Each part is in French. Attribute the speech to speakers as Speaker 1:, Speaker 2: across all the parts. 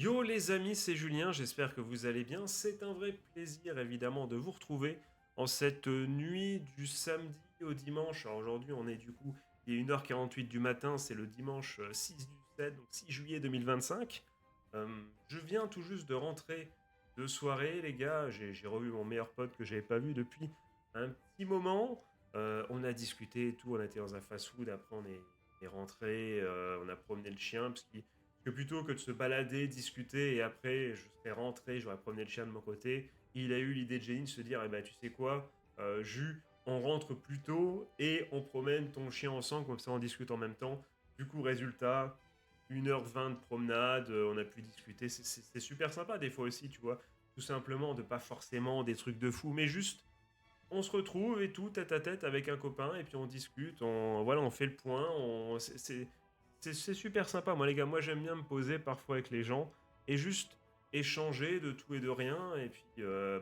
Speaker 1: Yo les amis, c'est Julien, j'espère que vous allez bien. C'est un vrai plaisir évidemment de vous retrouver en cette nuit du samedi au dimanche. Alors aujourd'hui on est du coup, il est 1h48 du matin, c'est le dimanche 6 du 7, donc 6 juillet 2025. Je viens tout juste de rentrer de soirée les gars, j'ai revu mon meilleur pote que j'avais pas vu depuis un petit moment. On a discuté et tout, on a été dans un fast-food, après on est rentré, on a promené le chien parce qu'il que plutôt que de se balader, discuter et après je serais rentré, j'aurais promené le chien de mon côté, il a eu l'idée de génie de se dire eh ben tu sais quoi, Jus, on rentre plus tôt et on promène ton chien ensemble, comme ça on discute en même temps. Du coup, résultat, 1h20 de promenade, on a pu discuter, c'est super sympa des fois aussi, tu vois, tout simplement de pas forcément des trucs de fou, mais juste on se retrouve et tout tête à tête avec un copain et puis on discute, on fait le point, c'est super sympa. Moi les gars, moi j'aime bien me poser parfois avec les gens et juste échanger de tout et de rien et puis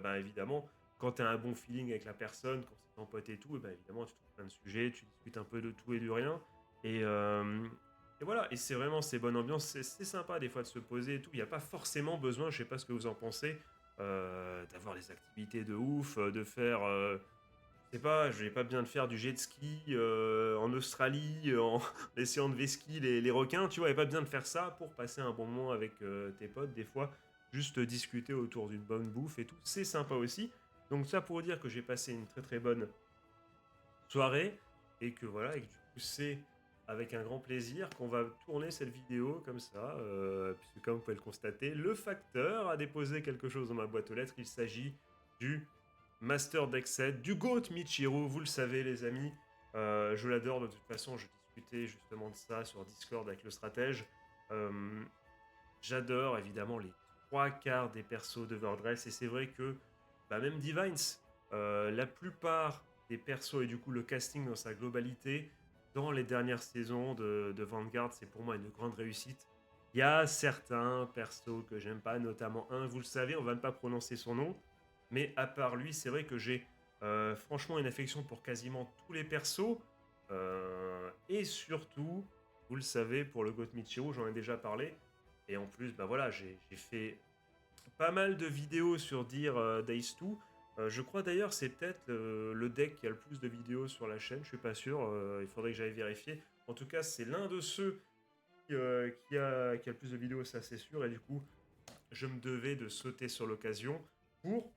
Speaker 1: bah, évidemment quand tu as un bon feeling avec la personne, quand c'est ton pote et tout, et bah, évidemment tu trouves plein de sujets, tu discutes un peu de tout et de rien et, euh, et voilà, et c'est vraiment ces bonnes ambiances, c'est sympa des fois de se poser et tout. Il n'y a pas forcément besoin, je sais pas ce que vous en pensez, d'avoir des activités de ouf, de faire, je sais pas, je vais pas bien de faire du jet ski en Australie, en essayant de vesquiller les requins, tu vois, il n'y a pas besoin de faire ça pour passer un bon moment avec tes potes, des fois, juste discuter autour d'une bonne bouffe et tout, c'est sympa aussi. Donc ça pour dire que j'ai passé une très très bonne soirée et que voilà, et que du coup c'est avec un grand plaisir qu'on va tourner cette vidéo comme ça, puisque comme vous pouvez le constater, le facteur a déposé quelque chose dans ma boîte aux lettres. Il s'agit du Master Deck Set, du GOAT Michiru, vous le savez les amis, je l'adore de toute façon, je discutais justement de ça sur Discord avec le stratège. Euh, J'adore évidemment les trois quarts des persos d'Overdress et c'est vrai que bah, même Divines, la plupart des persos et du coup le casting dans sa globalité dans les dernières saisons de Vanguard, c'est pour moi une grande réussite. Il y a certains persos que j'aime pas, notamment un, vous le savez, on va ne pas prononcer son nom, mais à part lui, c'est vrai que j'ai franchement une affection pour quasiment tous les persos, et surtout, vous le savez, pour le Goth Michiru, j'en ai déjà parlé, et en plus, bah voilà, j'ai fait pas mal de vidéos sur Dear Days 2. Je crois d'ailleurs c'est peut-être le deck qui a le plus de vidéos sur la chaîne, je suis pas sûr, il faudrait que j'aille vérifier. En tout cas, c'est l'un de ceux qui a le plus de vidéos, ça c'est sûr, et du coup, je me devais de sauter sur l'occasion pour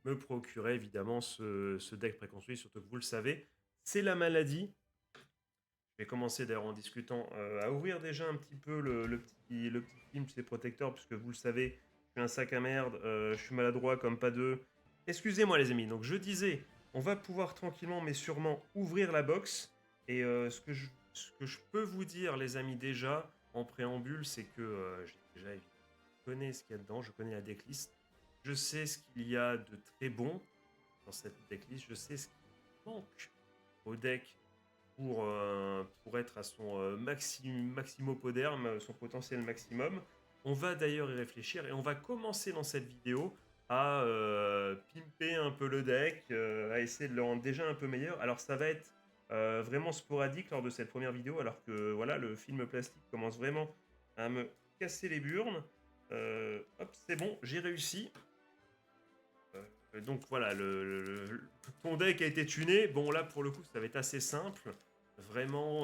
Speaker 1: me procurer évidemment ce deck préconstruit, surtout que vous le savez, c'est la maladie. Je vais commencer d'ailleurs en discutant à ouvrir déjà un petit peu le petit film, c'est protecteur, puisque vous le savez, je suis un sac à merde, je suis maladroit comme pas deux. Excusez-moi les amis, donc je disais, on va pouvoir tranquillement mais sûrement ouvrir la box. Et ce que je peux vous dire les amis déjà, en préambule, c'est que j'ai déjà évidemment, je connais ce qu'il y a dedans, je connais la decklist, je sais ce qu'il y a de très bon dans cette decklist, je sais ce qui manque au deck pour être à son maximopoderme, son potentiel maximum. On va d'ailleurs y réfléchir et on va commencer dans cette vidéo à pimper un peu le deck, à essayer de le rendre déjà un peu meilleur. Alors ça va être vraiment sporadique lors de cette première vidéo, alors que voilà, le film plastique commence vraiment à me casser les burnes. Hop, c'est bon, j'ai réussi. Donc voilà, ton deck a été tuné. Bon là pour le coup ça va être assez simple. Vraiment,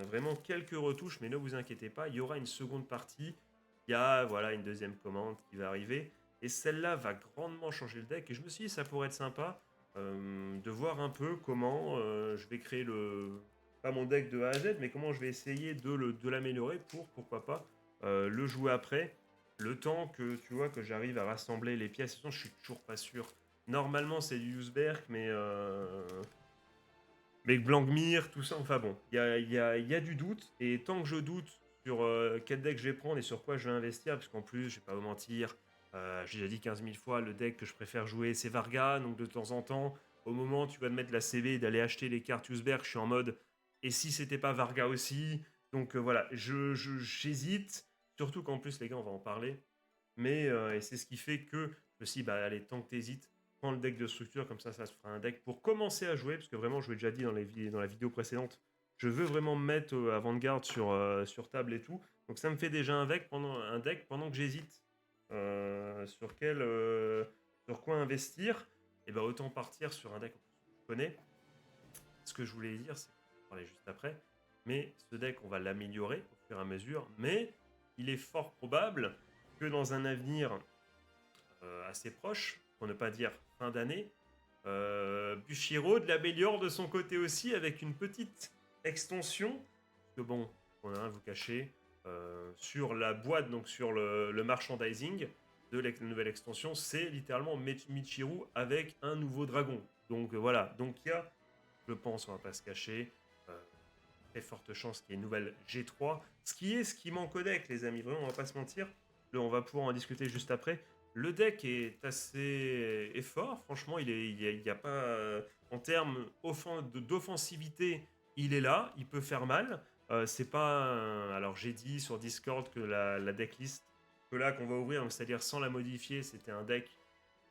Speaker 1: vraiment quelques retouches, mais ne vous inquiétez pas, il y aura une seconde partie. Il y a voilà une deuxième commande qui va arriver. Et celle-là va grandement changer le deck. Et je me suis dit ça pourrait être sympa de voir un peu comment je vais créer pas mon deck de A à Z, mais comment je vais essayer de l'améliorer pour, pourquoi pas, le jouer après. Le temps que tu vois que j'arrive à rassembler les pièces, de toute façon, je suis toujours pas sûr. Normalement, c'est du Usberg, mais Blankmir, tout ça, enfin bon, il y a du doute. Et tant que je doute sur quel deck je vais prendre et sur quoi je vais investir, parce qu'en plus, je vais pas vous mentir, j'ai déjà dit 15 000 fois, le deck que je préfère jouer, c'est Varga. Donc de temps en temps, au moment où tu vas te mettre la CV et d'aller acheter les cartes Usberg, je suis en mode, et si c'était pas Varga aussi. Donc voilà, j'hésite. Surtout qu'en plus, les gars, on va en parler. Mais et c'est ce qui fait que je me suis dit, bah allez, tant que t'hésites, prends le deck de structure, comme ça se fera un deck pour commencer à jouer, parce que vraiment, je l'ai déjà dit dans la vidéo précédente, je veux vraiment me mettre avant-garde sur table et tout. Donc ça me fait déjà un deck pendant que j'hésite sur quoi investir. Et bah autant partir sur un deck que je connais. Ce que je voulais dire, c'est qu'on va parler juste après. Mais ce deck, on va l'améliorer au fur et à mesure. Mais il est fort probable que dans un avenir assez proche, pour ne pas dire fin d'année, Bushiroad l'améliore de son côté aussi avec une petite extension. Que bon, on a un vous cacher sur la boîte, donc sur le merchandising de la nouvelle extension, c'est littéralement Michiru avec un nouveau dragon. Donc voilà, donc il y a, je pense, on va pas se cacher, euh, très forte chance qu'il y ait une nouvelle G3. Ce qui manque au deck, les amis, vraiment, on va pas se mentir. On va pouvoir en discuter juste après. Le deck est assez fort, franchement, il y a pas. En termes d'offensivité, il est là, il peut faire mal. C'est pas. Alors j'ai dit sur Discord que la decklist que là qu'on va ouvrir, c'est-à-dire sans la modifier, c'était un deck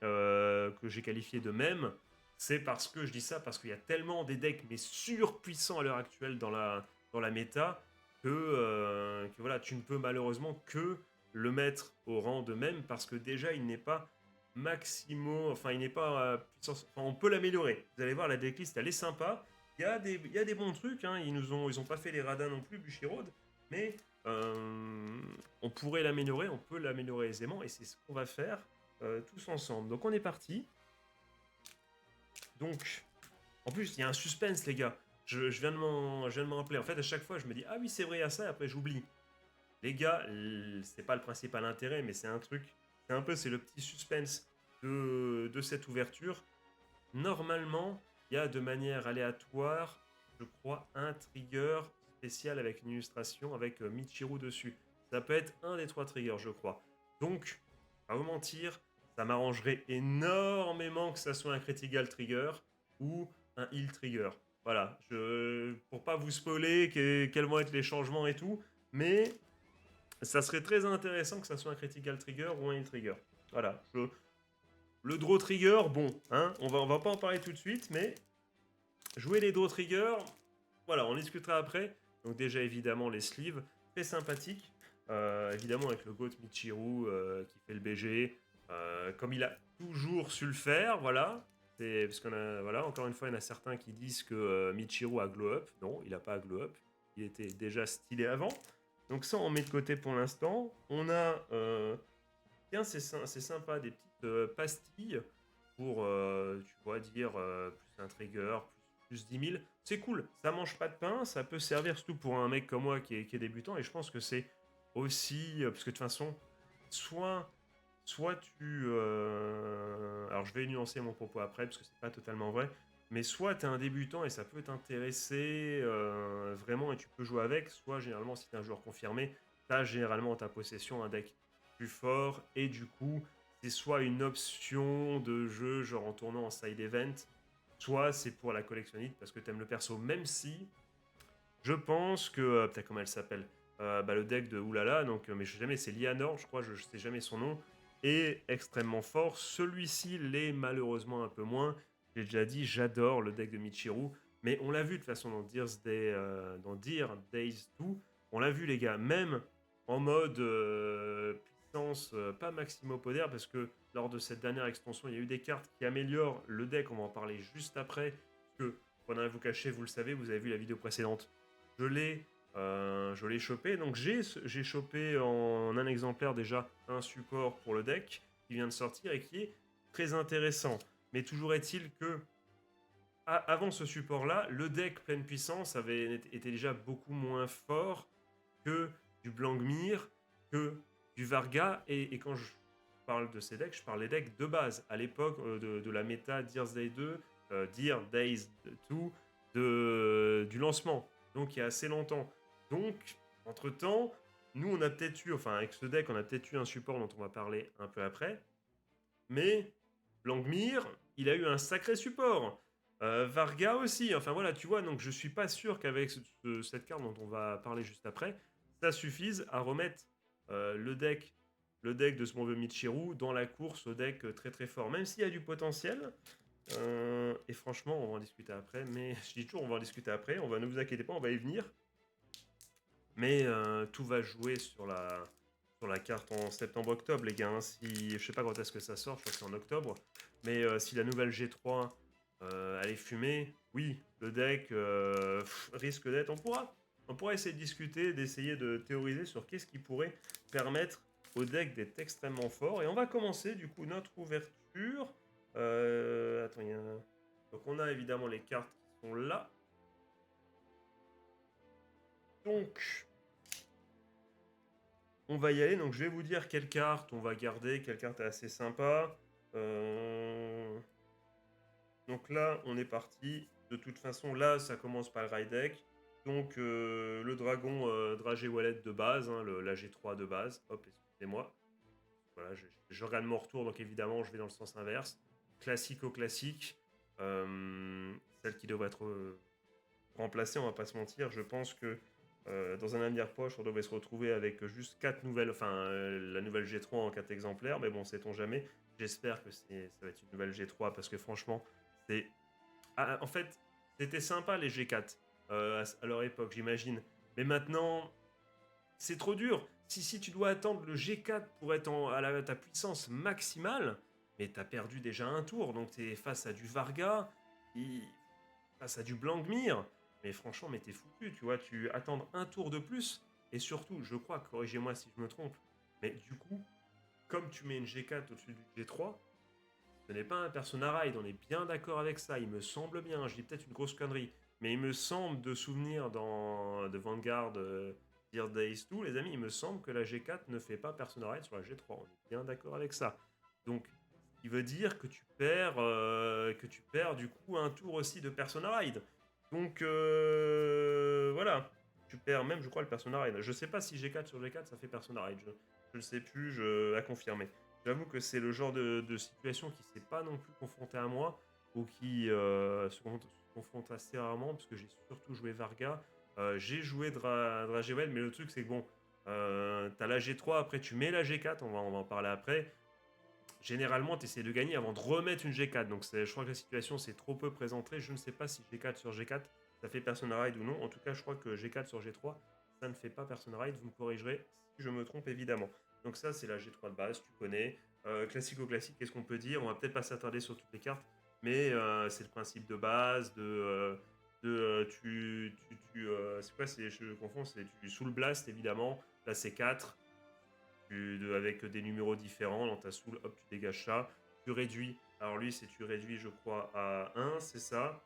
Speaker 1: que j'ai qualifié de même. C'est parce que je dis ça parce qu'il y a tellement des decks mais surpuissants à l'heure actuelle dans la méta que voilà, tu ne peux malheureusement que le mettre au rang de même parce que déjà il n'est pas maximo, enfin il n'est pas puissance, enfin, on peut l'améliorer. Vous allez voir la decklist elle est sympa. Il y a des bons trucs, hein. Ils ont pas fait les radins non plus Bushiroad, mais on pourrait l'améliorer, on peut l'améliorer aisément et c'est ce qu'on va faire tous ensemble. Donc on est parti. Donc, en plus, il y a un suspense, les gars. Je viens de m'en rappeler. En fait, à chaque fois, je me dis, ah oui, c'est vrai, il y a ça, et après, j'oublie. Les gars, c'est pas le principal intérêt, mais c'est un truc. C'est le petit suspense de cette ouverture. Normalement, il y a de manière aléatoire, je crois, un trigger spécial avec une illustration avec Michiru dessus. Ça peut être un des 3 triggers, je crois. Donc, à vous mentir, ça m'arrangerait énormément que ça soit un critical trigger ou un heal trigger. Voilà, pour pas vous spoiler quels vont être les changements et tout, mais ça serait très intéressant que ça soit un critical trigger ou un heal trigger. Voilà, le draw trigger, bon, hein, on va pas en parler tout de suite, mais jouer les draw triggers, voilà, on discutera après. Donc déjà évidemment les sleeves, très sympathiques, évidemment avec le GOAT Michiru qui fait le BG, comme il a toujours su le faire, voilà. Parce qu'on a, voilà, encore une fois, il y en a certains qui disent que Michiru a glow up. Non, il n'a pas glow up. Il était déjà stylé avant. Donc ça, on met de côté pour l'instant. On a tiens, c'est sympa, des petites pastilles pour, tu vois, dire plus un trigger, plus 10 000. C'est cool, ça mange pas de pain, ça peut servir surtout pour un mec comme moi qui est débutant. Et je pense que c'est aussi, parce que de toute façon, soit tu... alors je vais nuancer mon propos après, parce que c'est pas totalement vrai. Mais soit tu es un débutant et ça peut t'intéresser vraiment et tu peux jouer avec, soit généralement si tu es un joueur confirmé, tu as généralement en ta possession un deck plus fort et du coup c'est soit une option de jeu genre en tournant en side event, soit c'est pour la collectionnite parce que t'aimes le perso, même si je pense que putain comment elle s'appelle, le deck de Oulala, donc mais je sais jamais, c'est Lianor je crois, je sais jamais son nom, est extrêmement fort. Celui-ci l'est malheureusement un peu moins. J'ai déjà dit, j'adore le deck de Michiru, mais on l'a vu de toute façon dans Dear Days 2, on l'a vu les gars, même en mode puissance pas maximopodère, parce que lors de cette dernière extension, il y a eu des cartes qui améliorent le deck, on va en parler juste après, parce que pendant vous cacher, vous le savez, vous avez vu la vidéo précédente, je l'ai chopé, donc j'ai chopé en un exemplaire déjà un support pour le deck qui vient de sortir et qui est très intéressant. Mais toujours est-il que avant ce support-là, le deck pleine puissance avait été déjà beaucoup moins fort que du Blankmyr, que du Varga. Et quand je parle de ces decks, je parle des decks de base. À l'époque de la méta Dear's Day 2, Dear Days 2, du lancement. Donc il y a assez longtemps. Donc, entre-temps, nous on a peut-être eu, enfin avec ce deck, on a peut-être eu un support dont on va parler un peu après. Mais Langmir, il a eu un sacré support. Varga aussi. Enfin voilà, tu vois, donc je suis pas sûr qu'avec cette carte dont on va parler juste après, ça suffise à remettre le deck de ce bon vieux Michiru dans la course au deck très très fort. Même s'il y a du potentiel. Et franchement, on va en discuter après. Mais je dis toujours, on va en discuter après. Ne vous inquiétez pas, on va y venir. Mais tout va jouer sur la carte en septembre-octobre, les gars, hein. Si, je sais pas quand est-ce que ça sort, je crois que c'est en octobre. Mais si la nouvelle G3 elle est fumée, oui, le deck risque d'être. On pourra essayer de discuter, d'essayer de théoriser sur qu'est-ce qui pourrait permettre au deck d'être extrêmement fort. Et on va commencer du coup notre ouverture. Attends, il y a donc on a évidemment les cartes qui sont là. Donc, on va y aller. Donc, je vais vous dire quelle carte on va garder, quelle carte est assez sympa. Euh, Donc là, on est parti. De toute façon, là, ça commence par le raid deck. Donc, le dragon Dragé Wallet de base, hein, la G3 de base. Hop, excusez-moi. Voilà, je regarde mon retour, donc évidemment, je vais dans le sens inverse. Classique au classique. Celle qui devrait être remplacée, on va pas se mentir. Je pense que dans un avenir proche, on devrait se retrouver avec juste 4 nouvelles, enfin la nouvelle G3 en 4 exemplaires, mais bon, sait-on jamais. J'espère que ça va être une nouvelle G3 parce que franchement, c'est. En fait, c'était sympa les G4 à leur époque, j'imagine. Mais maintenant, c'est trop dur. Si tu dois attendre le G4 pour être à ta puissance maximale, mais t'as perdu déjà un tour, donc t'es face à du Varga, face à du Blancmire. Mais franchement, mais t'es foutu, tu vois, tu attends un tour de plus, et surtout, je crois, corrigez-moi si je me trompe, mais du coup, comme tu mets une G4 au-dessus du G3, ce n'est pas un Persona Ride, on est bien d'accord avec ça, il me semble bien, je dis peut-être une grosse connerie, mais il me semble de souvenir dans The Vanguard, Dear Days 2, les amis, il me semble que la G4 ne fait pas Persona Ride sur la G3, on est bien d'accord avec ça. Donc, ce qui veut dire que tu perds du coup un tour aussi de Persona Ride. Donc, voilà, tu perds même, je crois, le Persona Ride. Je sais pas si G4 sur G4 ça fait Persona Ride, je ne sais plus, à confirmer. J'avoue que c'est le genre de situation qui s'est pas non plus confronté à moi, ou qui confronte assez rarement, parce que j'ai surtout joué Varga. J'ai joué Dragewell, mais le truc c'est que bon, t'as la G3, après tu mets la G4, on va en parler après. Généralement, tu essaies de gagner avant de remettre une G4. Donc je crois que la situation s'est trop peu présentée. Je ne sais pas si G4 sur G4, ça fait Persona Ride ou non. En tout cas, je crois que G4 sur G3, ça ne fait pas Persona Ride. Vous me corrigerez si je me trompe, évidemment. Donc ça, c'est la G3 de base, tu connais. Classico-classique, qu'est-ce qu'on peut dire? On va peut-être pas s'attarder sur toutes les cartes, mais c'est le principe de base c'est quoi? Je confonds, c'est tu sous le blast, évidemment. Là, c'est 4 avec des numéros différents. Dans ta soul, hop, tu dégages ça. Tu réduis. Alors lui, c'est tu réduis, je crois, à 1, c'est ça.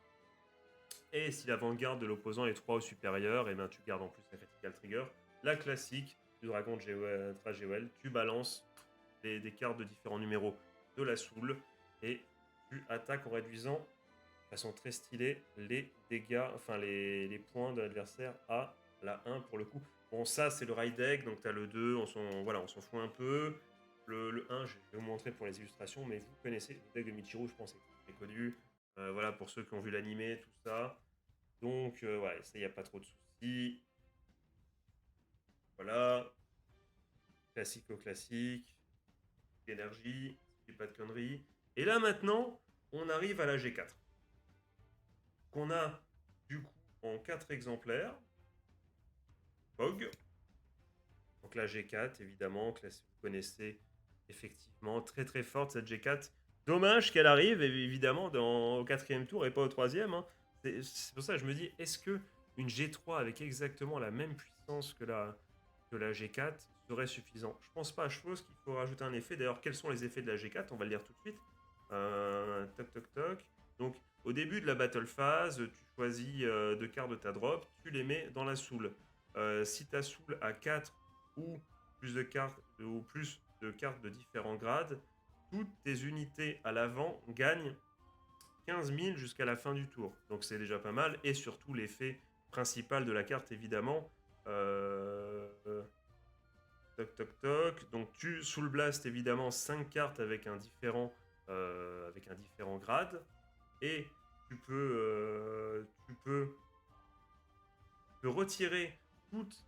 Speaker 1: Et si l'avant-garde de l'opposant est 3 ou supérieur, et ben tu gardes en plus la critical trigger. La classique du dragon de Dragewell, tu balances des cartes de différents numéros de la soul et tu attaques en réduisant de façon très stylée les dégâts, enfin les points de l'adversaire à la 1 pour le coup. Bon, ça c'est le raid deck, donc tu as le 2, on s'en fout un peu. Le 1, je vais vous montrer pour les illustrations, mais vous connaissez le deck de Michiru, je pense, est très connu. Voilà, pour ceux qui ont vu l'animé, tout ça. Donc, ouais, ça, il n'y a pas trop de soucis. Voilà, classique, énergie, si pas de conneries. Et là, maintenant, on arrive à la G4. Qu'on a, du coup, en 4 exemplaires. POG. Donc la G4, évidemment, que vous connaissez effectivement, très très forte cette G4. Dommage qu'elle arrive, évidemment, au quatrième tour et pas au troisième. Hein. C'est pour ça que je me dis, est-ce que une G3 avec exactement la même puissance que la G4 serait suffisant? Je pense pas. Je pense qu'il faut rajouter un effet. D'ailleurs, quels sont les effets de la G4? On va le dire tout de suite. Toc toc toc. Donc, au début de la battle phase, tu choisis deux cartes de ta drop, tu les mets dans la soul. Si ta soul a 4 ou plus de cartes de différents grades, toutes tes unités à l'avant gagnent 15 000 jusqu'à la fin du tour. Donc c'est déjà pas mal. Et surtout l'effet principal de la carte, évidemment. Toc toc toc. Donc tu sous le blast, évidemment, 5 cartes avec un différent grade. Et tu peux retirer toute,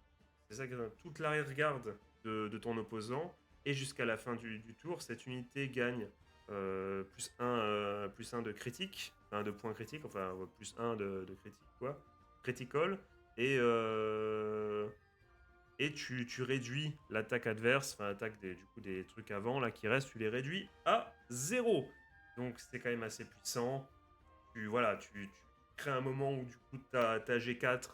Speaker 1: toute l'arrière-garde de ton opposant. Et jusqu'à la fin du tour, cette unité gagne plus 1 de critique, enfin de points critiques, enfin plus 1 de critique, quoi. Critical. Et et tu réduis l'attaque adverse, enfin l'attaque du coup des trucs avant là qui restent, tu les réduis à 0. Donc c'est quand même assez puissant. Voilà, tu crées un moment où du coup ta G4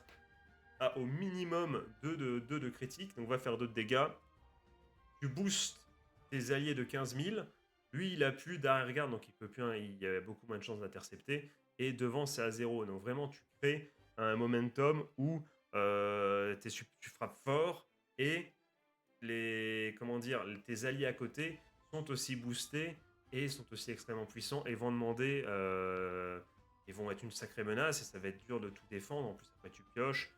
Speaker 1: a au minimum 2 de critique, donc va faire 2 de dégâts. Tu boostes tes alliés de 15 000. Lui, il a plus d'arrière-garde, donc il peut plus, hein, il y a beaucoup moins de chances d'intercepter. Et devant, c'est à 0. Donc vraiment, tu crées un momentum où tu frappes fort et comment dire, tes alliés à côté sont aussi boostés et sont aussi extrêmement puissants et vont demander, ils vont être une sacrée menace et ça va être dur de tout défendre. En plus, après, tu pioches.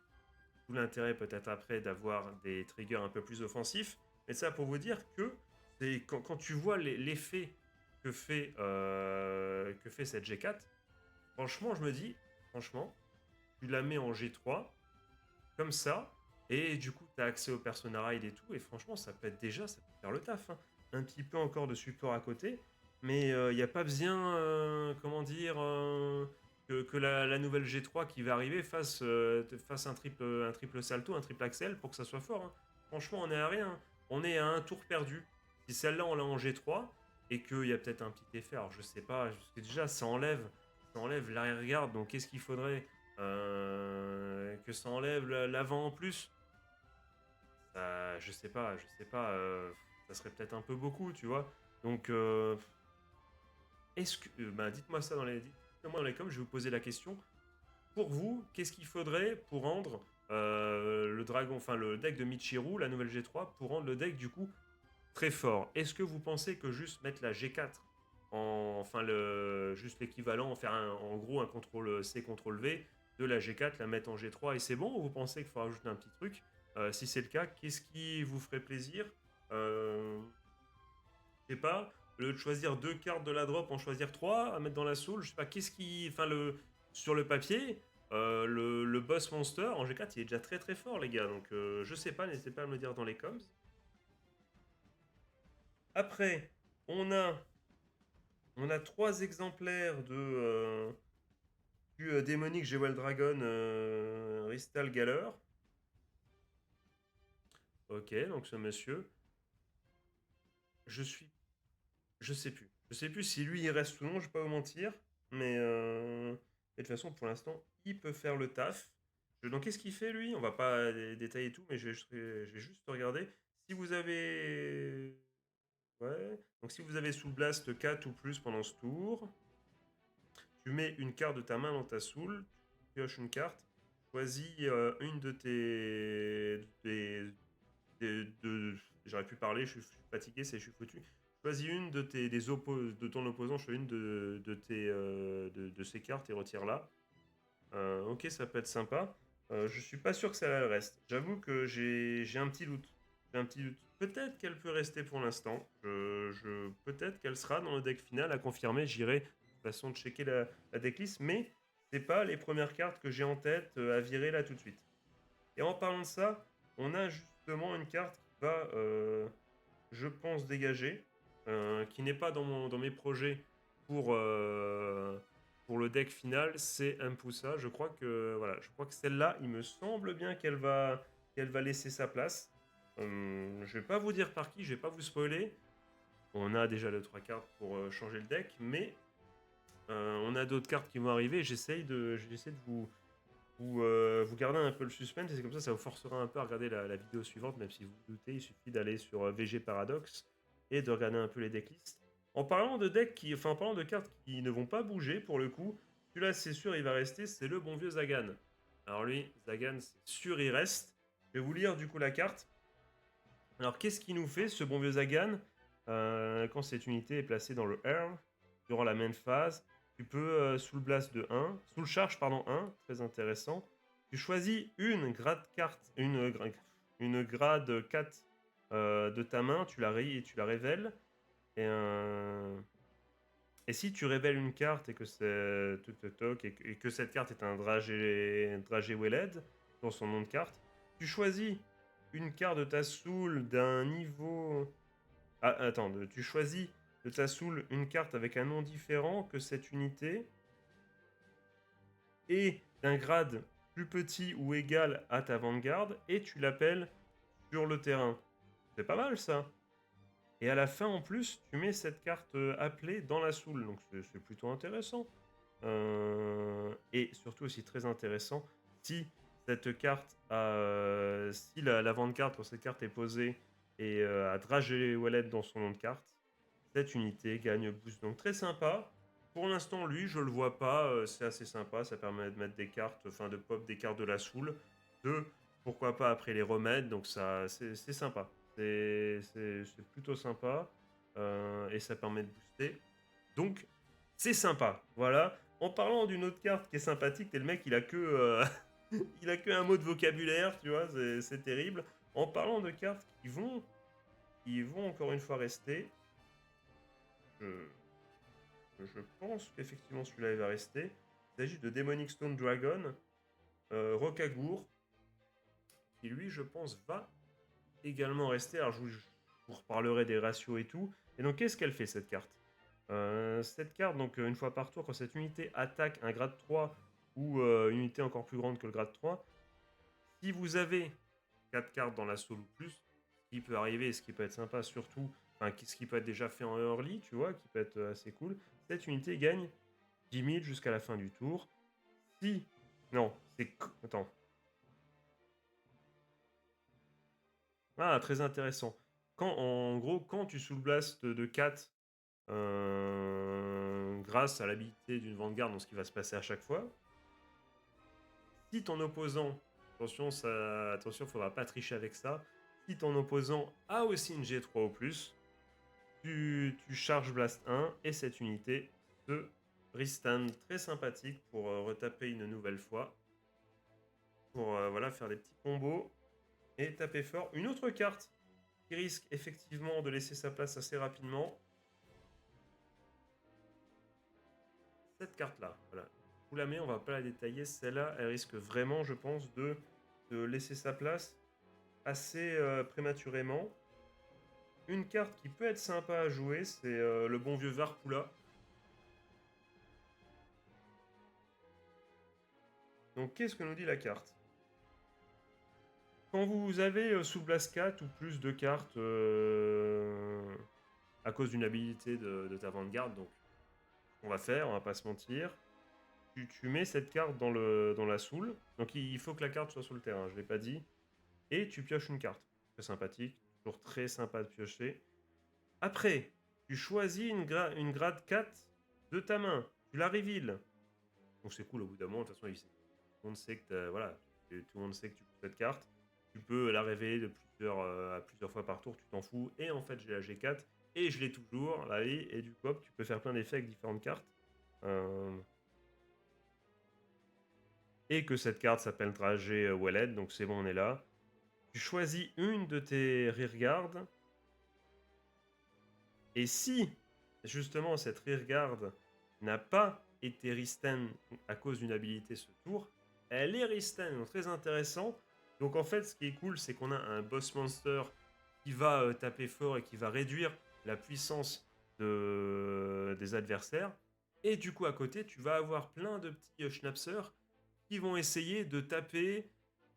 Speaker 1: Tout l'intérêt peut-être après d'avoir des triggers un peu plus offensifs. Mais ça pour vous dire que c'est quand tu vois l'effet que fait cette G4, franchement, je me dis, franchement, tu la mets en G3, comme ça, et du coup, tu as accès au persona ride et tout, et franchement, ça peut faire le taf, hein. Un petit peu encore de support à côté, mais il n'y a pas besoin, comment dire, que la nouvelle G3 qui va arriver fasse un triple salto, un triple axel pour que ça soit fort, hein. Franchement, on est à rien. On est à un tour perdu. Si celle-là, on l'a en G3, et qu'il y a peut-être un petit effet, alors je sais pas, parce que déjà, ça enlève l'arrière-garde, donc qu'est-ce qu'il faudrait que ça enlève l'avant en plus, ça, je sais pas, ça serait peut-être un peu beaucoup, tu vois. Donc, est-ce que, ben, dites-moi ça dites-moi dans les coms, je vais vous poser la question. Pour vous, qu'est-ce qu'il faudrait pour rendre le dragon, enfin le deck de Michiru, la nouvelle G3, pour rendre le deck du coup très fort? Est-ce que vous pensez que juste mettre la G4 enfin juste l'équivalent, en gros un contrôle C, contrôle V de la G4, la mettre en G3 et c'est bon, ou vous pensez qu'il faut rajouter un petit truc? Si c'est le cas, qu'est-ce qui vous ferait plaisir? Je sais pas, au lieu de choisir 2 cartes de la drop, en choisir 3 à mettre dans la soul, je sais pas, qu'est-ce qui. Enfin, sur le papier, le boss monster en G4, il est déjà très très fort, les gars. Donc, je sais pas, n'hésitez pas à me le dire dans les coms. Après, on a, on a 3 exemplaires du démonique Jewel Dragon Ristal Galler. Ok, donc ce monsieur, je suis. Je sais plus. Je sais plus si lui il reste ou non, je vais pas vous mentir. Mais de toute façon, pour l'instant, il peut faire le taf. Donc qu'est-ce qu'il fait lui? On va pas détailler tout, mais je vais juste regarder. Si vous avez. Ouais. Donc si vous avez sous blast 4 ou plus pendant ce tour, tu mets une carte de ta main dans ta soul, tu pioches une carte, choisis une de j'aurais pu parler, je suis fatigué, je suis foutu. Choisis une de ton opposant, choisis une de ces cartes et retire-la. Ok, ça peut être sympa. Je suis pas sûr que ça le reste. J'avoue que j'ai un petit doute. J'ai un petit doute. Peut-être qu'elle peut rester pour l'instant. Peut-être qu'elle sera dans le deck final à confirmer. J'irai de toute façon checker la decklist, mais c'est pas les premières cartes que j'ai en tête à virer là tout de suite. Et en parlant de ça, on a justement une carte qui va, je pense, dégager, qui n'est pas dans mes projets pour, pour le deck final, c'est Impoussa. Je crois que celle-là, il me semble bien qu'elle va laisser sa place. Je vais pas vous dire par qui, je vais pas vous spoiler. On a déjà le 3 cartes pour changer le deck, mais on a d'autres cartes qui vont arriver. J'essaie de vous gardez un peu le suspense et c'est comme ça vous forcera un peu à regarder la vidéo suivante, même si vous vous doutez, il suffit d'aller sur VG Paradox et de regarder un peu les decklists. En parlant de cartes qui ne vont pas bouger pour le coup, celui-là c'est sûr il va rester, c'est le bon vieux Zagan. Alors lui, Zagan c'est sûr il reste. Je vais vous lire du coup la carte. Alors qu'est-ce qu'il nous fait ce bon vieux Zagan quand cette unité est placée dans le Earl durant la main phase? Tu peux sous le blast de 1, sous le charge pardon 1, très intéressant. Tu choisis une grade carte, une grade 4 de ta main, tu la révèles. Et si tu révèles une carte et que c'est et que cette carte est un dragé Welled dans son nom de carte, tu choisis une carte de ta soul d'un niveau. Ah, attends, tu choisis de ta soul une carte avec un nom différent que cette unité et d'un grade plus petit ou égal à ta vanguard et tu l'appelles sur le terrain. C'est pas mal ça. Et à la fin, en plus, tu mets cette carte appelée dans la soul. Donc c'est plutôt intéressant. Et surtout aussi très intéressant, si cette carte si l'avant-carte, quand cette carte est posée et a Dragé Wallet dans son nom de carte, cette unité gagne boost. Donc très sympa. Pour l'instant, lui, je le vois pas. C'est assez sympa. Ça permet de mettre des cartes, enfin de pop des cartes de la soul. Pourquoi pas après les remèdes. Donc ça, c'est sympa. C'est plutôt sympa. Et ça permet de booster. Donc, c'est sympa. Voilà. En parlant d'une autre carte qui est sympathique, t'es le mec, il a que, il a que un mot de vocabulaire, tu vois, c'est terrible. En parlant de cartes qui vont encore une fois rester, je, je pense qu'effectivement celui-là il va rester. Il s'agit de Demonic Stone Dragon, Rokagour, qui lui, je pense, va également rester. Alors, je vous reparlerai des ratios et tout. Et donc, qu'est-ce qu'elle fait cette carte? Cette carte, donc une fois par tour, quand cette unité attaque un grade 3 ou une unité encore plus grande que le grade 3, si vous avez 4 cartes dans la soul ou plus, ce qui peut arriver et ce qui peut être sympa surtout, enfin ce qui peut être déjà fait en early, tu vois, qui peut être assez cool, cette unité gagne 10 000 jusqu'à la fin du tour. Si... Non, c'est... Attends. Ah, très intéressant. En gros, quand tu soul blast de 4 grâce à l'habilité d'une Vanguard, donc ce qui va se passer à chaque fois. Si ton opposant, attention, attention, faudra pas tricher avec ça. Si ton opposant a aussi une G3 ou plus, tu charges Blast 1 et cette unité se restand. Très sympathique pour retaper une nouvelle fois. Pour voilà, faire des petits combos et taper fort. Une autre carte qui risque effectivement de laisser sa place assez rapidement. Cette carte-là, voilà. Je vous la mets, on va pas la détailler. Celle-là, elle risque vraiment, je pense, de laisser sa place assez prématurément. Une carte qui peut être sympa à jouer, c'est le bon vieux Varpula. Donc, qu'est-ce que nous dit la carte? Quand vous avez sous Blast 4 ou plus de cartes à cause d'une habilité de ta Vanguard, donc on va faire, on va pas se mentir. Tu mets cette carte dans la soul. Donc il faut que la carte soit sur le terrain, je ne l'ai pas dit. Et tu pioches une carte. Très sympathique, toujours très sympa de piocher. Après, tu choisis une grade 4 de ta main. Tu la reveal. Donc c'est cool au bout d'un moment. De toute façon, tout le monde sait que voilà, tout le monde sait que tu joues cette carte. Tu peux la révéler à plusieurs fois par tour, tu t'en fous. Et en fait, j'ai la G4 et je l'ai toujours. Là, et du coup, tu peux faire plein d'effets avec différentes cartes. Et que cette carte s'appelle Trajet Wallet, donc c'est bon, on est là. Tu choisis une de tes rearguard. Et si, justement, cette rearguard n'a pas été restand à cause d'une habilité ce tour, elle est restand, donc très intéressant. Donc en fait, ce qui est cool, c'est qu'on a un boss monster qui va taper fort et qui va réduire la puissance des adversaires. Et du coup, à côté, tu vas avoir plein de petits schnapsers qui vont essayer de taper,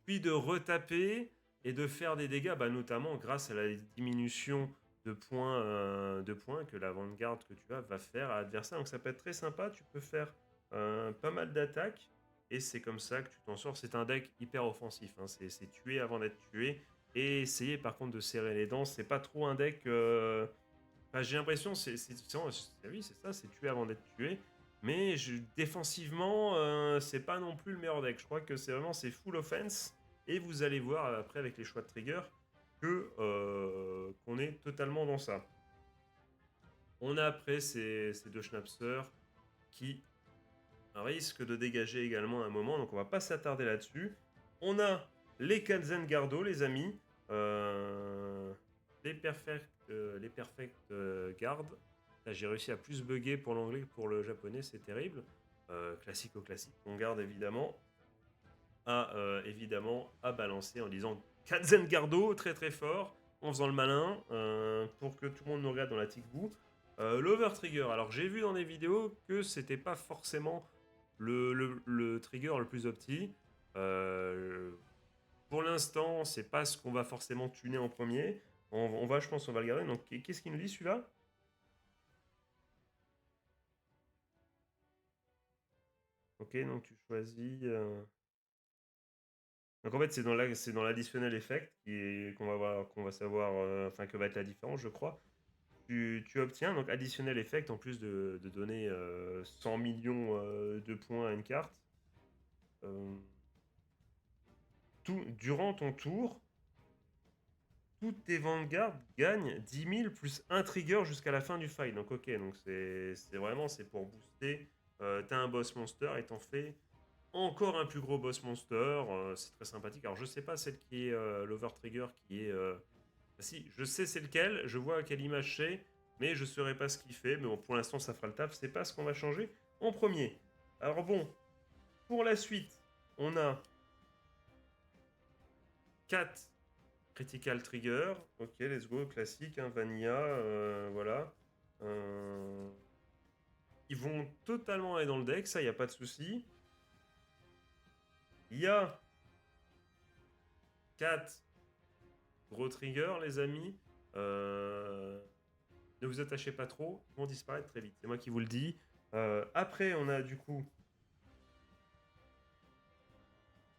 Speaker 1: puis de retaper et de faire des dégâts, notamment grâce à la diminution de points que la Vanguard que tu as va faire à l'adversaire. Donc ça peut être très sympa, tu peux faire pas mal d'attaques et c'est comme ça que tu t'en sors. C'est un deck hyper offensif, hein. C'est tuer avant d'être tué et essayer par contre de serrer les dents. C'est pas trop un deck... j'ai l'impression, oui, c'est ça, c'est tuer avant d'être tué. Mais défensivement, c'est pas non plus le meilleur deck. Je crois que c'est full offense. Et vous allez voir après avec les choix de trigger qu'on est totalement dans ça. On a après ces deux Schnapsers qui risquent de dégager également un moment. Donc on va pas s'attarder là-dessus. On a les Kazen Gardo, les amis. Les Perfect Guard. Là, j'ai réussi à plus bugger pour l'anglais que pour le japonais, c'est terrible. Classique au classique. On garde évidemment à balancer en disant Kazen Gardo, très très fort, en faisant le malin, pour que tout le monde nous regarde dans la tic-bout. L'over trigger, alors j'ai vu dans des vidéos que c'était pas forcément le trigger le plus opti. Pour l'instant, c'est pas ce qu'on va forcément tuner en premier. On va, je pense, on va le garder. Donc, qu'est-ce qu'il nous dit celui-là? Ok, donc tu choisis. Donc en fait, c'est dans l'additionnel effect qu'on va savoir, enfin que va être la différence, je crois. Tu obtiens donc additionnel effect en plus de donner 100 millions de points à une carte. Euh, durant ton tour, tous tes Vanguard gagnent 10 000 plus un trigger jusqu'à la fin du fight. Donc ok, donc c'est vraiment c'est pour booster. T'as un boss monster et t'en fais encore un plus gros boss monster. C'est très sympathique. Alors je sais pas celle qui est l'over trigger qui est. Si, je sais c'est lequel. Je vois à quelle image c'est, mais je saurais pas ce qu'il fait. Mais bon, pour l'instant ça fera le taf. C'est pas ce qu'on va changer en premier. Alors bon, pour la suite, on a 4 Critical Trigger, ok, let's go, classique, hein, Vanilla, voilà. Euh, Ils vont totalement aller dans le deck, ça, il n'y a pas de souci. Il y a 4 gros triggers, les amis. Euh, Ne vous attachez pas trop, ils vont disparaître très vite, c'est moi qui vous le dis. Après, on a du coup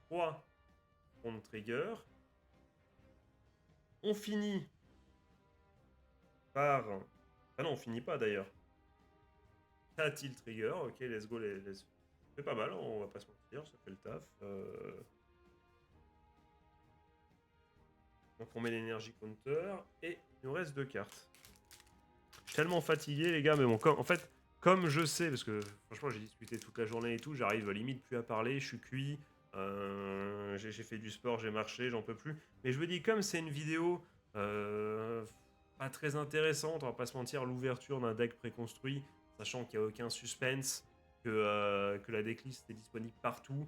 Speaker 1: 3 front trigger. On finit par... Ah non, on finit pas d'ailleurs. 4 tilt trigger, ok, let's go, c'est pas mal, on va pas se mentir, ça fait le taf. Donc on met l'énergie counter et il nous reste 2 cartes. Je suis tellement fatigué les gars, mais bon, en fait, comme je sais, parce que franchement j'ai discuté toute la journée et tout, j'arrive limite plus à parler, je suis cuit, j'ai fait du sport, j'ai marché, j'en peux plus. Mais je me dis, comme c'est une vidéo pas très intéressante, on va pas se mentir, l'ouverture d'un deck préconstruit, sachant qu'il n'y a aucun suspense, que la decklist est disponible partout,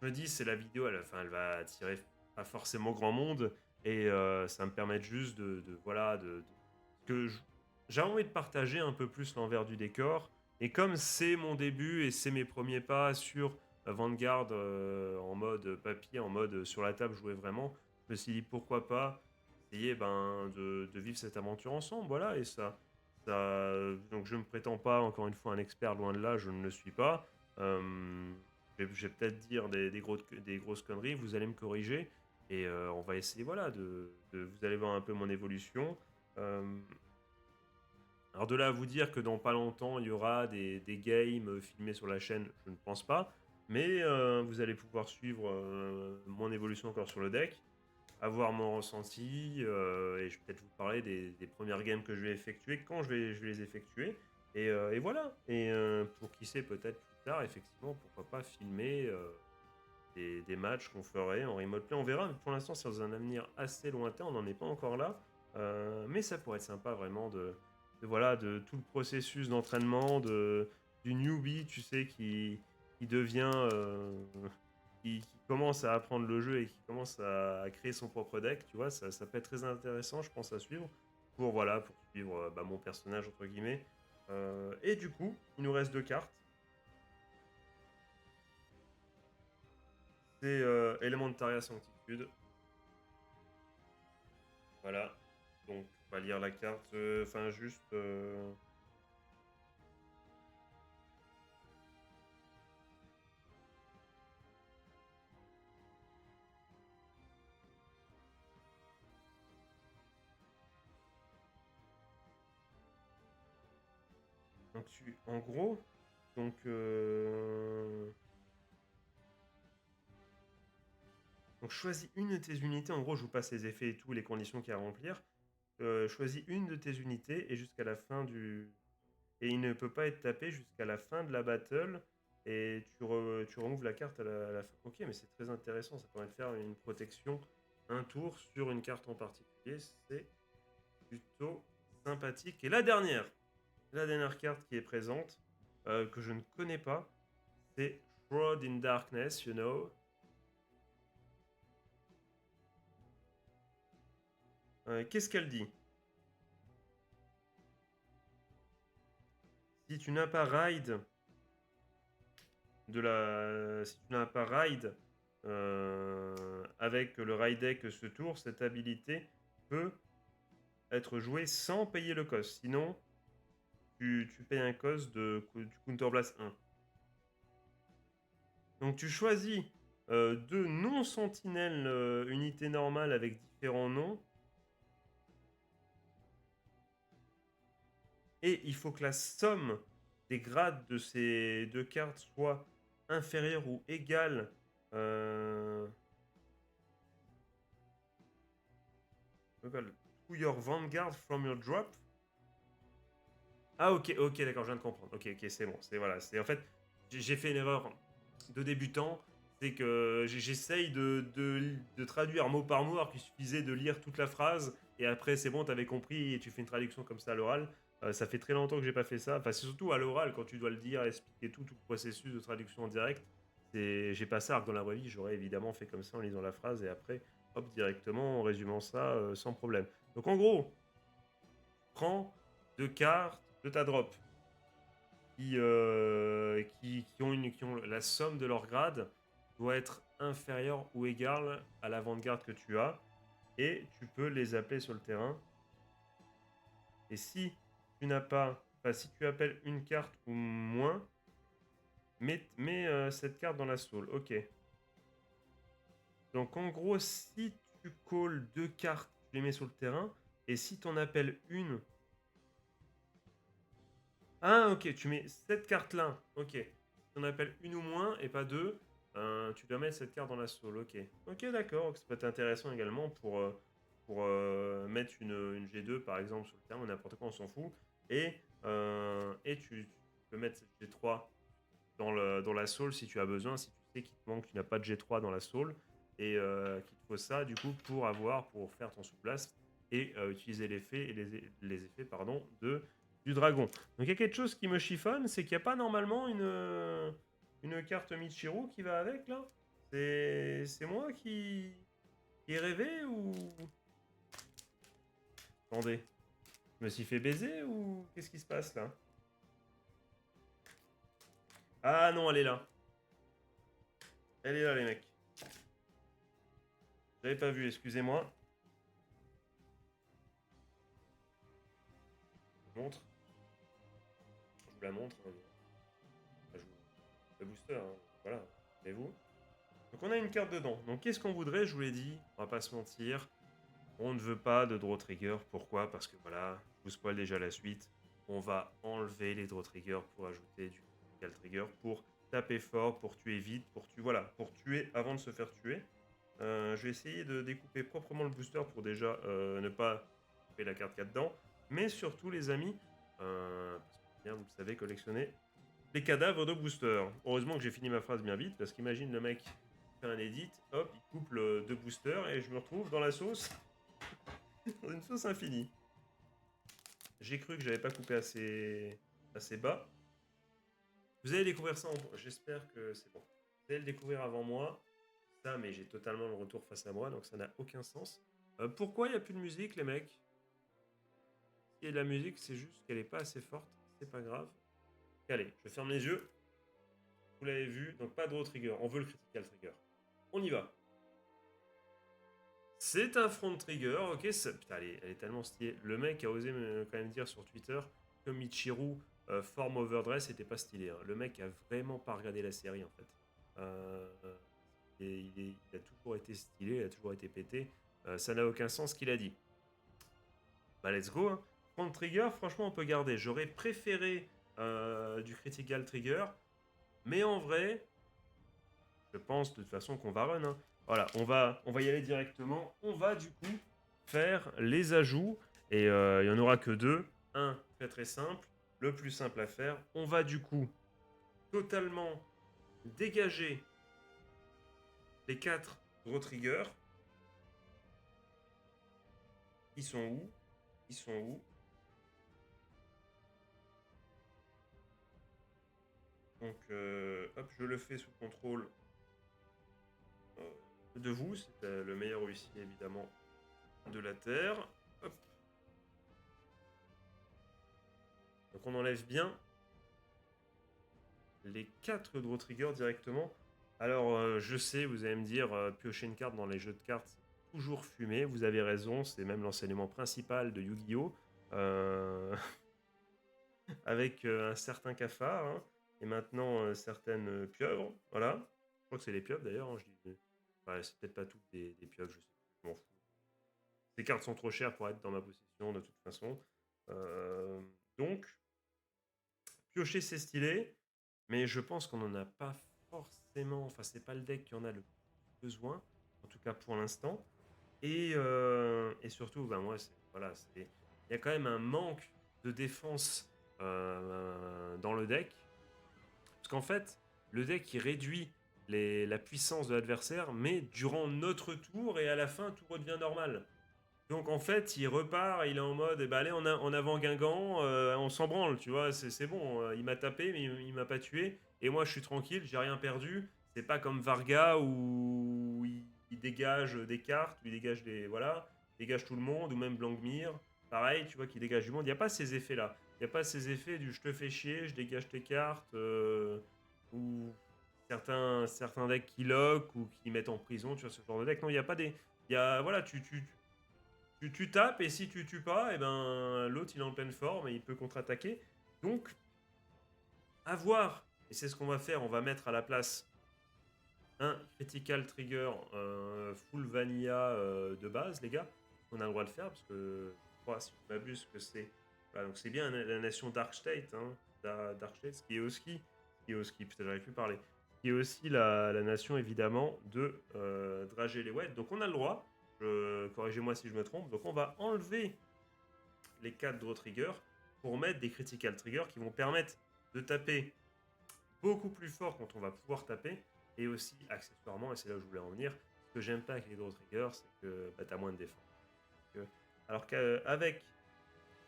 Speaker 1: je me dis, c'est la vidéo, enfin, elle va attirer pas forcément grand monde et ça me permet juste voilà, que j'ai envie de partager un peu plus l'envers du décor. Et comme c'est mon début et c'est mes premiers pas sur Vanguard en mode papier, en mode sur la table, jouer vraiment, je me suis dit pourquoi pas essayer de vivre cette aventure ensemble. Voilà, et donc je ne me prétends pas, encore une fois, un expert, loin de là, je ne le suis pas. Je vais peut-être dire des grosses conneries, vous allez me corriger et on va essayer voilà, vous allez voir un peu mon évolution. Euh, alors de là à vous dire que dans pas longtemps il y aura des games filmés sur la chaîne, je ne pense pas, mais vous allez pouvoir suivre mon évolution encore sur le deck, avoir mon ressenti et je vais peut-être vous parler des premières games que je vais effectuer quand je vais les effectuer. Et voilà. Et pour qui sait, peut-être plus tard, effectivement, pourquoi pas filmer des matchs qu'on ferait en remote play. On verra, mais pour l'instant, c'est dans un avenir assez lointain, on n'en est pas encore là. Mais ça pourrait être sympa vraiment voilà, de tout le processus d'entraînement, du newbie, tu sais, qui devient. Qui commence à apprendre le jeu et qui commence à créer son propre deck, tu vois, ça peut être très intéressant, je pense, à suivre voilà, pour suivre mon personnage, entre guillemets. Et du coup, il nous reste 2 cartes. C'est Elementaria Sanctitude. Voilà. Donc, on va lire la carte. Enfin, juste. Donc, en gros, donc. Donc, choisis une de tes unités. En gros, je vous passe les effets et tout, les conditions qu'il y a à remplir. Choisis une de tes unités et jusqu'à la fin du. Et il ne peut pas être tapé jusqu'à la fin de la battle. Et tu removes la carte à la fin. Ok, mais c'est très intéressant. Ça permet de faire une protection un tour sur une carte en particulier. C'est plutôt sympathique. Et la dernière carte qui est présente, que je ne connais pas, c'est Shroud in Darkness, you know. Qu'est-ce qu'elle dit? Si tu n'as pas raid si tu n'as pas raid avec le Raidek ce tour, cette habilité peut être jouée sans payer le cost. Sinon, tu payes un cost du Counterblast 1. Donc tu choisis deux non-sentinelles unités normales avec différents noms. Et il faut que la somme des grades de ces deux cartes soit inférieure ou égale to your Vanguard from your drop. Ah ok, d'accord, je viens de comprendre. Ok, c'est bon. Voilà, en fait, j'ai fait une erreur de débutant. C'est que j'essaye de traduire mot par mot, alors qu'il suffisait de lire toute la phrase, et après c'est bon, t'avais compris, et tu fais une traduction comme ça à l'oral. Ça fait très longtemps que j'ai pas fait ça. Enfin, c'est surtout à l'oral, quand tu dois le dire, expliquer tout le processus de traduction en direct. J'ai pas ça, alors que dans la vraie vie, j'aurais évidemment fait comme ça en lisant la phrase, et après, hop, directement, en résumant ça sans problème. Donc en gros, prends deux cartes de ta drop qui ont la somme de leur grade doit être inférieure ou égale à l'avant-garde que tu as, et tu peux les appeler sur le terrain. Et si tu n'as pas, enfin si tu appelles une carte ou moins, mets cette carte dans la soul. Ok. Donc en gros, si tu calls deux cartes, tu les mets sur le terrain, et si tu en appelles une. Ah, ok, tu mets cette carte-là. Ok. Si on appelle une ou moins et pas deux, tu dois mettre cette carte dans la soul. Ok. Ok, d'accord. Ça peut être intéressant également pour mettre une G2 par exemple sur le terrain ou n'importe quoi, on s'en fout. Et tu peux mettre cette G3 dans la soul si tu as besoin, si tu sais qu'il te manque, tu n'as pas de G3 dans la soul et qu'il te faut ça du coup pour faire ton sous-place et utiliser l'effet et les effets pardon, du dragon. Donc il y a quelque chose qui me chiffonne, c'est qu'il n'y a pas normalement une carte Michiru qui va avec là. C'est moi qui ai rêvé ou... Attendez, je me suis fait baiser ou qu'est-ce qui se passe là? Ah non, elle est là. Elle est là les mecs. J'avais pas vu, excusez-moi. Montre. Je vous la montre. Enfin, je vous... Le booster, hein. Voilà. Et vous? Donc on a une carte dedans. Donc qu'est-ce qu'on voudrait? Je vous l'ai dit, on va pas se mentir. On ne veut pas de draw trigger. Pourquoi? Parce que voilà, je vous spoil déjà la suite. On va enlever les draw triggers pour ajouter du critical trigger, pour taper fort, pour tuer vite, pour tuer avant de se faire tuer. Je vais essayer de découper proprement le booster pour déjà ne pas couper la carte qu'il y a dedans. Mais surtout les amis, parce que bien vous le savez, collectionner les cadavres de booster. Heureusement que j'ai fini ma phrase bien vite, parce qu'imagine le mec fait un edit, hop, il coupe le deux boosters et je me retrouve dans la sauce, dans une sauce infinie. J'ai cru que j'avais pas coupé assez bas. Vous allez découvrir ça, j'espère que c'est bon. Vous allez le découvrir avant moi, ça, mais j'ai totalement le retour face à moi, donc ça n'a aucun sens. Pourquoi il n'y a plus de musique, les mecs? S'il y a de la musique, c'est juste qu'elle n'est pas assez forte, c'est pas grave. Allez, je ferme les yeux. Vous l'avez vu, donc pas de draw trigger, on veut le critical trigger. On y va. C'est un front trigger, ok. Putain, elle est tellement stylée. Le mec a osé quand même dire sur Twitter que Michiru forme overdress était pas stylé. Hein. Le mec a vraiment pas regardé la série en fait. Il a toujours été stylé, il a toujours été pété. Ça n'a aucun sens ce qu'il a dit. Bah let's go. Hein. Front trigger, franchement on peut garder. J'aurais préféré du critical trigger, mais en vrai, je pense de toute façon qu'on va run. Hein. Voilà, on va y aller directement. On va du coup faire les ajouts. Et il n'y en aura que deux. Un très très simple. Le plus simple à faire. On va du coup totalement dégager les 4 draw triggers. Ils sont où? Ils sont où? Donc, hop, je le fais sous contrôle de vous. C'est le meilleur huissier évidemment de la Terre. Hop. Donc on enlève bien les 4 draw triggers directement Alors, je sais, vous allez me dire, piocher une carte dans les jeux de cartes, c'est toujours fumé. Vous avez raison, c'est même l'enseignement principal de Yu-Gi-Oh! Euh, avec un certain cafard, hein, et maintenant certaines pieuvres. Voilà. Je crois que c'est les pieuvres d'ailleurs, hein, je dis. Ouais, c'est peut-être pas toutes des pieuvres, je sais plus, je m'en fous. Ces cartes sont trop chères pour être dans ma possession de toute façon. Euh, donc, piocher c'est stylé, mais je pense qu'on n'en a pas forcément. Enfin, c'est pas le deck qui en a le plus besoin, en tout cas pour l'instant. Et surtout, ben moi, voilà, il y a quand même un manque de défense dans le deck. Parce qu'en fait, le deck il réduit la puissance de l'adversaire, mais durant notre tour et à la fin, tout redevient normal. Donc en fait, il repart, il est en mode, eh ben, allez, en avant Guingamp, on s'en branle, tu vois, c'est bon, il m'a tapé, mais il m'a pas tué, et moi je suis tranquille, j'ai rien perdu. C'est pas comme Varga où il dégage des cartes, où il dégage des, voilà, il dégage tout le monde, ou même Blancmire, pareil, tu vois, qui dégage du monde. Il n'y a pas ces effets-là. Il n'y a pas ces effets du je te fais chier, je dégage tes cartes, ou certains decks qui lock ou qui mettent en prison, tu vois, ce genre de deck. Non, il n'y a pas des. Il y a, voilà, tu tapes et si tu tues pas, et ben l'autre il est en pleine forme et il peut contre-attaquer. Donc, à voir. Et c'est ce qu'on va faire. On va mettre à la place un critical trigger full vanilla de base, les gars. On a le droit de faire parce que je crois, si je m'abuse, que c'est. Voilà, donc c'est bien la nation Dark State, hein, Dark State, ce qui est aussi, putain, j'arrive plus à parler, qui est aussi la nation évidemment de Dragé-les-Wet. Donc on a le droit. Corrigez-moi si je me trompe. Donc on va enlever les 4 draw triggers pour mettre des critical triggers qui vont permettre de taper beaucoup plus fort quand on va pouvoir taper, et aussi accessoirement, et c'est là où je voulais en venir, ce que j'aime pas avec les draw triggers, c'est que bah, tu as moins de défense. Alors qu'avec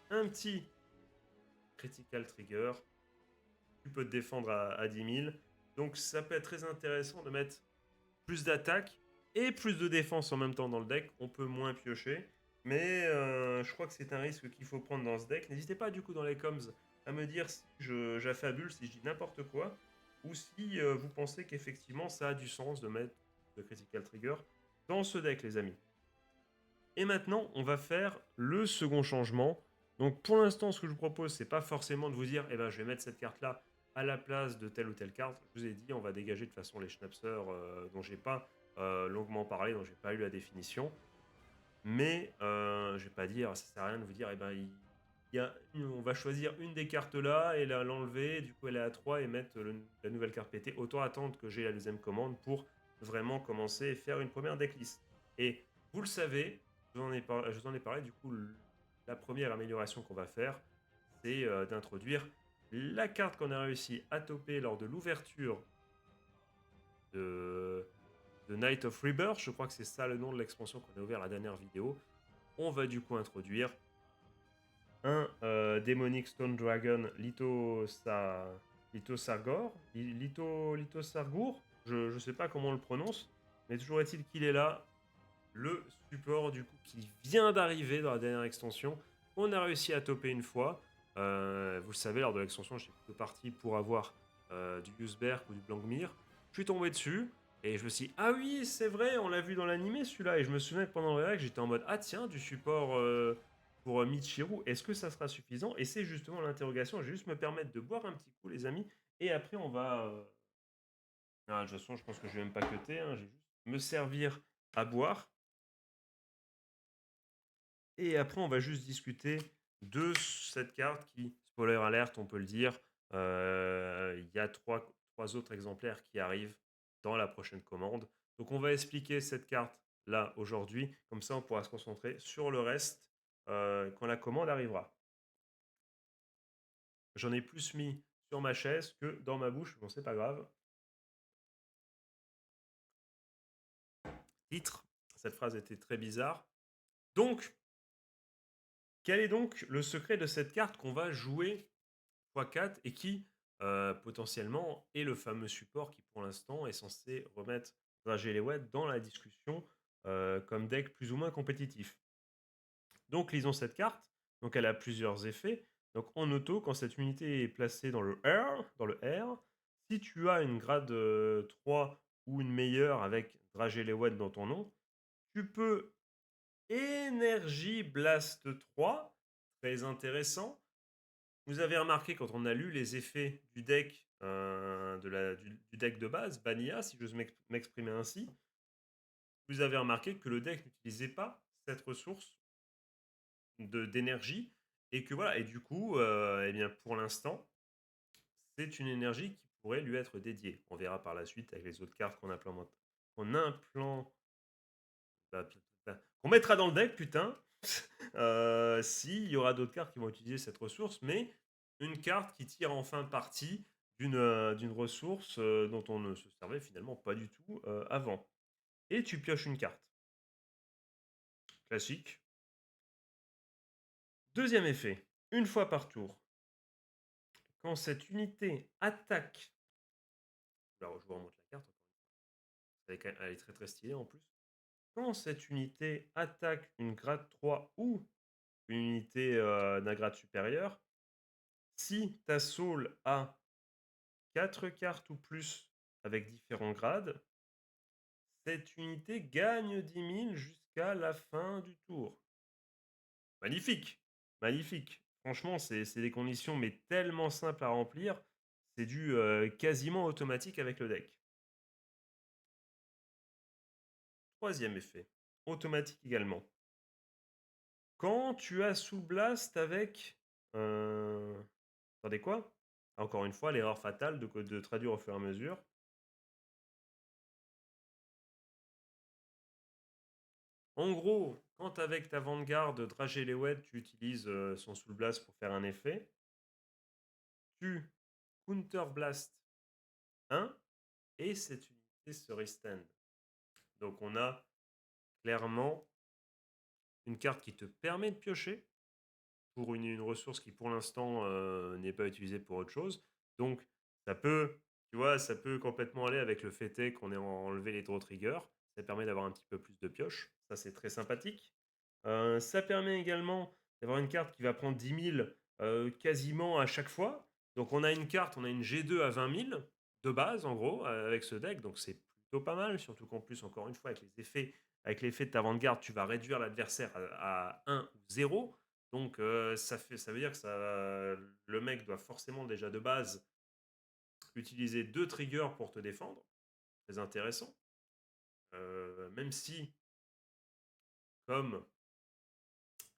Speaker 1: un petit critical trigger, tu peux te défendre à 10 000. Donc ça peut être très intéressant de mettre plus d'attaque et plus de défense en même temps dans le deck. On peut moins piocher. Mais je crois que c'est un risque qu'il faut prendre dans ce deck. N'hésitez pas du coup dans les coms à me dire si j'affabule, si je dis n'importe quoi, ou si vous pensez qu'effectivement ça a du sens de mettre de Critical Trigger dans ce deck, les amis. Et maintenant, on va faire le second changement. Donc pour l'instant, ce que je vous propose, c'est pas forcément de vous dire, eh ben, je vais mettre cette carte-là à la place de telle ou telle carte. Je vous ai dit, on va dégager de façon les schnapsers dont j'ai pas longuement parlé, dont j'ai pas eu la définition. Mais je vais pas dire, ça sert à rien de vous dire, eh ben, on va choisir une des cartes là et l'enlever, du coup elle est à 3 et mettre la nouvelle carte pétée. Autant attendre que j'ai la deuxième commande pour vraiment commencer et faire une première decklist. Et vous le savez, je vous en ai parlé, du coup, la première amélioration qu'on va faire, c'est d'introduire la carte qu'on a réussi à toper lors de l'ouverture de, Night of Rebirth. Je crois que c'est ça le nom de l'expansion qu'on a ouvert la dernière vidéo. On va du coup introduire un Demonic Stone Dragon Lito Sargor, Lito Sargour, je ne sais pas comment on le prononce, mais toujours est-il qu'il est là, le support du coup qui vient d'arriver dans la dernière extension. On a réussi à toper une fois. Vous le savez, lors de l'extension, j'étais plutôt parti pour avoir du Yusberg ou du Blancmire. Je suis tombé dessus et je me suis dit, ah oui, c'est vrai, on l'a vu dans l'animé celui-là. Et je me souviens que pendant le réac, j'étais en mode, ah tiens, du support pour Michiru, est-ce que ça sera suffisant? Et c'est justement l'interrogation. Je vais juste me permettre de boire un petit coup, les amis. Et après, on va. Ah, de toute façon, je pense que je vais même pas cuter, hein. Je vais juste me servir à boire. Et après, on va juste discuter de cette carte qui, spoiler alert, on peut le dire, il y a trois autres exemplaires qui arrivent dans la prochaine commande. Donc on va expliquer cette carte là aujourd'hui, comme ça on pourra se concentrer sur le reste quand la commande arrivera. J'en ai plus mis sur ma chaise que dans ma bouche, bon c'est pas grave. Titre, cette phrase était très bizarre. Donc, quel est donc le secret de cette carte qu'on va jouer x4 et qui potentiellement est le fameux support qui pour l'instant est censé remettre Dragé-les-Wet dans la discussion comme deck plus ou moins compétitif. Donc lisons cette carte. Donc elle a plusieurs effets. Donc en auto, quand cette unité est placée dans le R, si tu as une grade 3 ou une meilleure avec Dragelewed dans ton nom, tu peux Energy Blast 3, très intéressant. Vous avez remarqué quand on a lu les effets du deck, du deck de base, Vanilla, si j'ose m'exprimer ainsi, vous avez remarqué que le deck n'utilisait pas cette ressource d'énergie et que voilà, et du coup, eh bien, pour l'instant, c'est une énergie qui pourrait lui être dédiée. On verra par la suite avec les autres cartes bah, qu'on mettra dans le deck, putain. S'il y aura d'autres cartes qui vont utiliser cette ressource, mais une carte qui tire enfin parti d'une ressource dont on ne se servait finalement pas du tout avant. Et tu pioches une carte. Classique. Deuxième effet. Une fois par tour, quand cette unité attaque. Alors, je vous remonte la carte. Elle est très très stylée en plus. Quand cette unité attaque une grade 3 ou une unité d'un grade supérieur, si ta soul a 4 cartes ou plus avec différents grades, cette unité gagne 10 000 jusqu'à la fin du tour. Magnifique, magnifique. Franchement, c'est des conditions mais tellement simples à remplir, c'est du quasiment automatique avec le deck. Troisième effet, automatique également. Quand tu as Soul Blast avec... Attendez quoi? Encore une fois, l'erreur fatale de traduire au fur et à mesure. En gros, quand avec ta Vanguard Dragelewed, tu utilises son Soul Blast pour faire un effet, tu Counter Blast 1 et cette unité se restand. Donc on a clairement une carte qui te permet de piocher pour une ressource qui pour l'instant n'est pas utilisée pour autre chose. Donc ça peut, tu vois, ça peut complètement aller avec le fait est qu'on ait enlevé les draw triggers. Ça permet d'avoir un petit peu plus de pioche. Ça c'est très sympathique. Ça permet également d'avoir une carte qui va prendre 10 000 quasiment à chaque fois. Donc on a une carte, on a une G2 à 20 000 de base en gros avec ce deck. Donc c'est plutôt pas mal, surtout qu'en plus encore une fois avec l'effet de ta Vanguard, tu vas réduire l'adversaire à 1 ou 0. Donc ça veut dire que le mec doit forcément déjà de base utiliser 2 triggers pour te défendre. Très intéressant. Même si, comme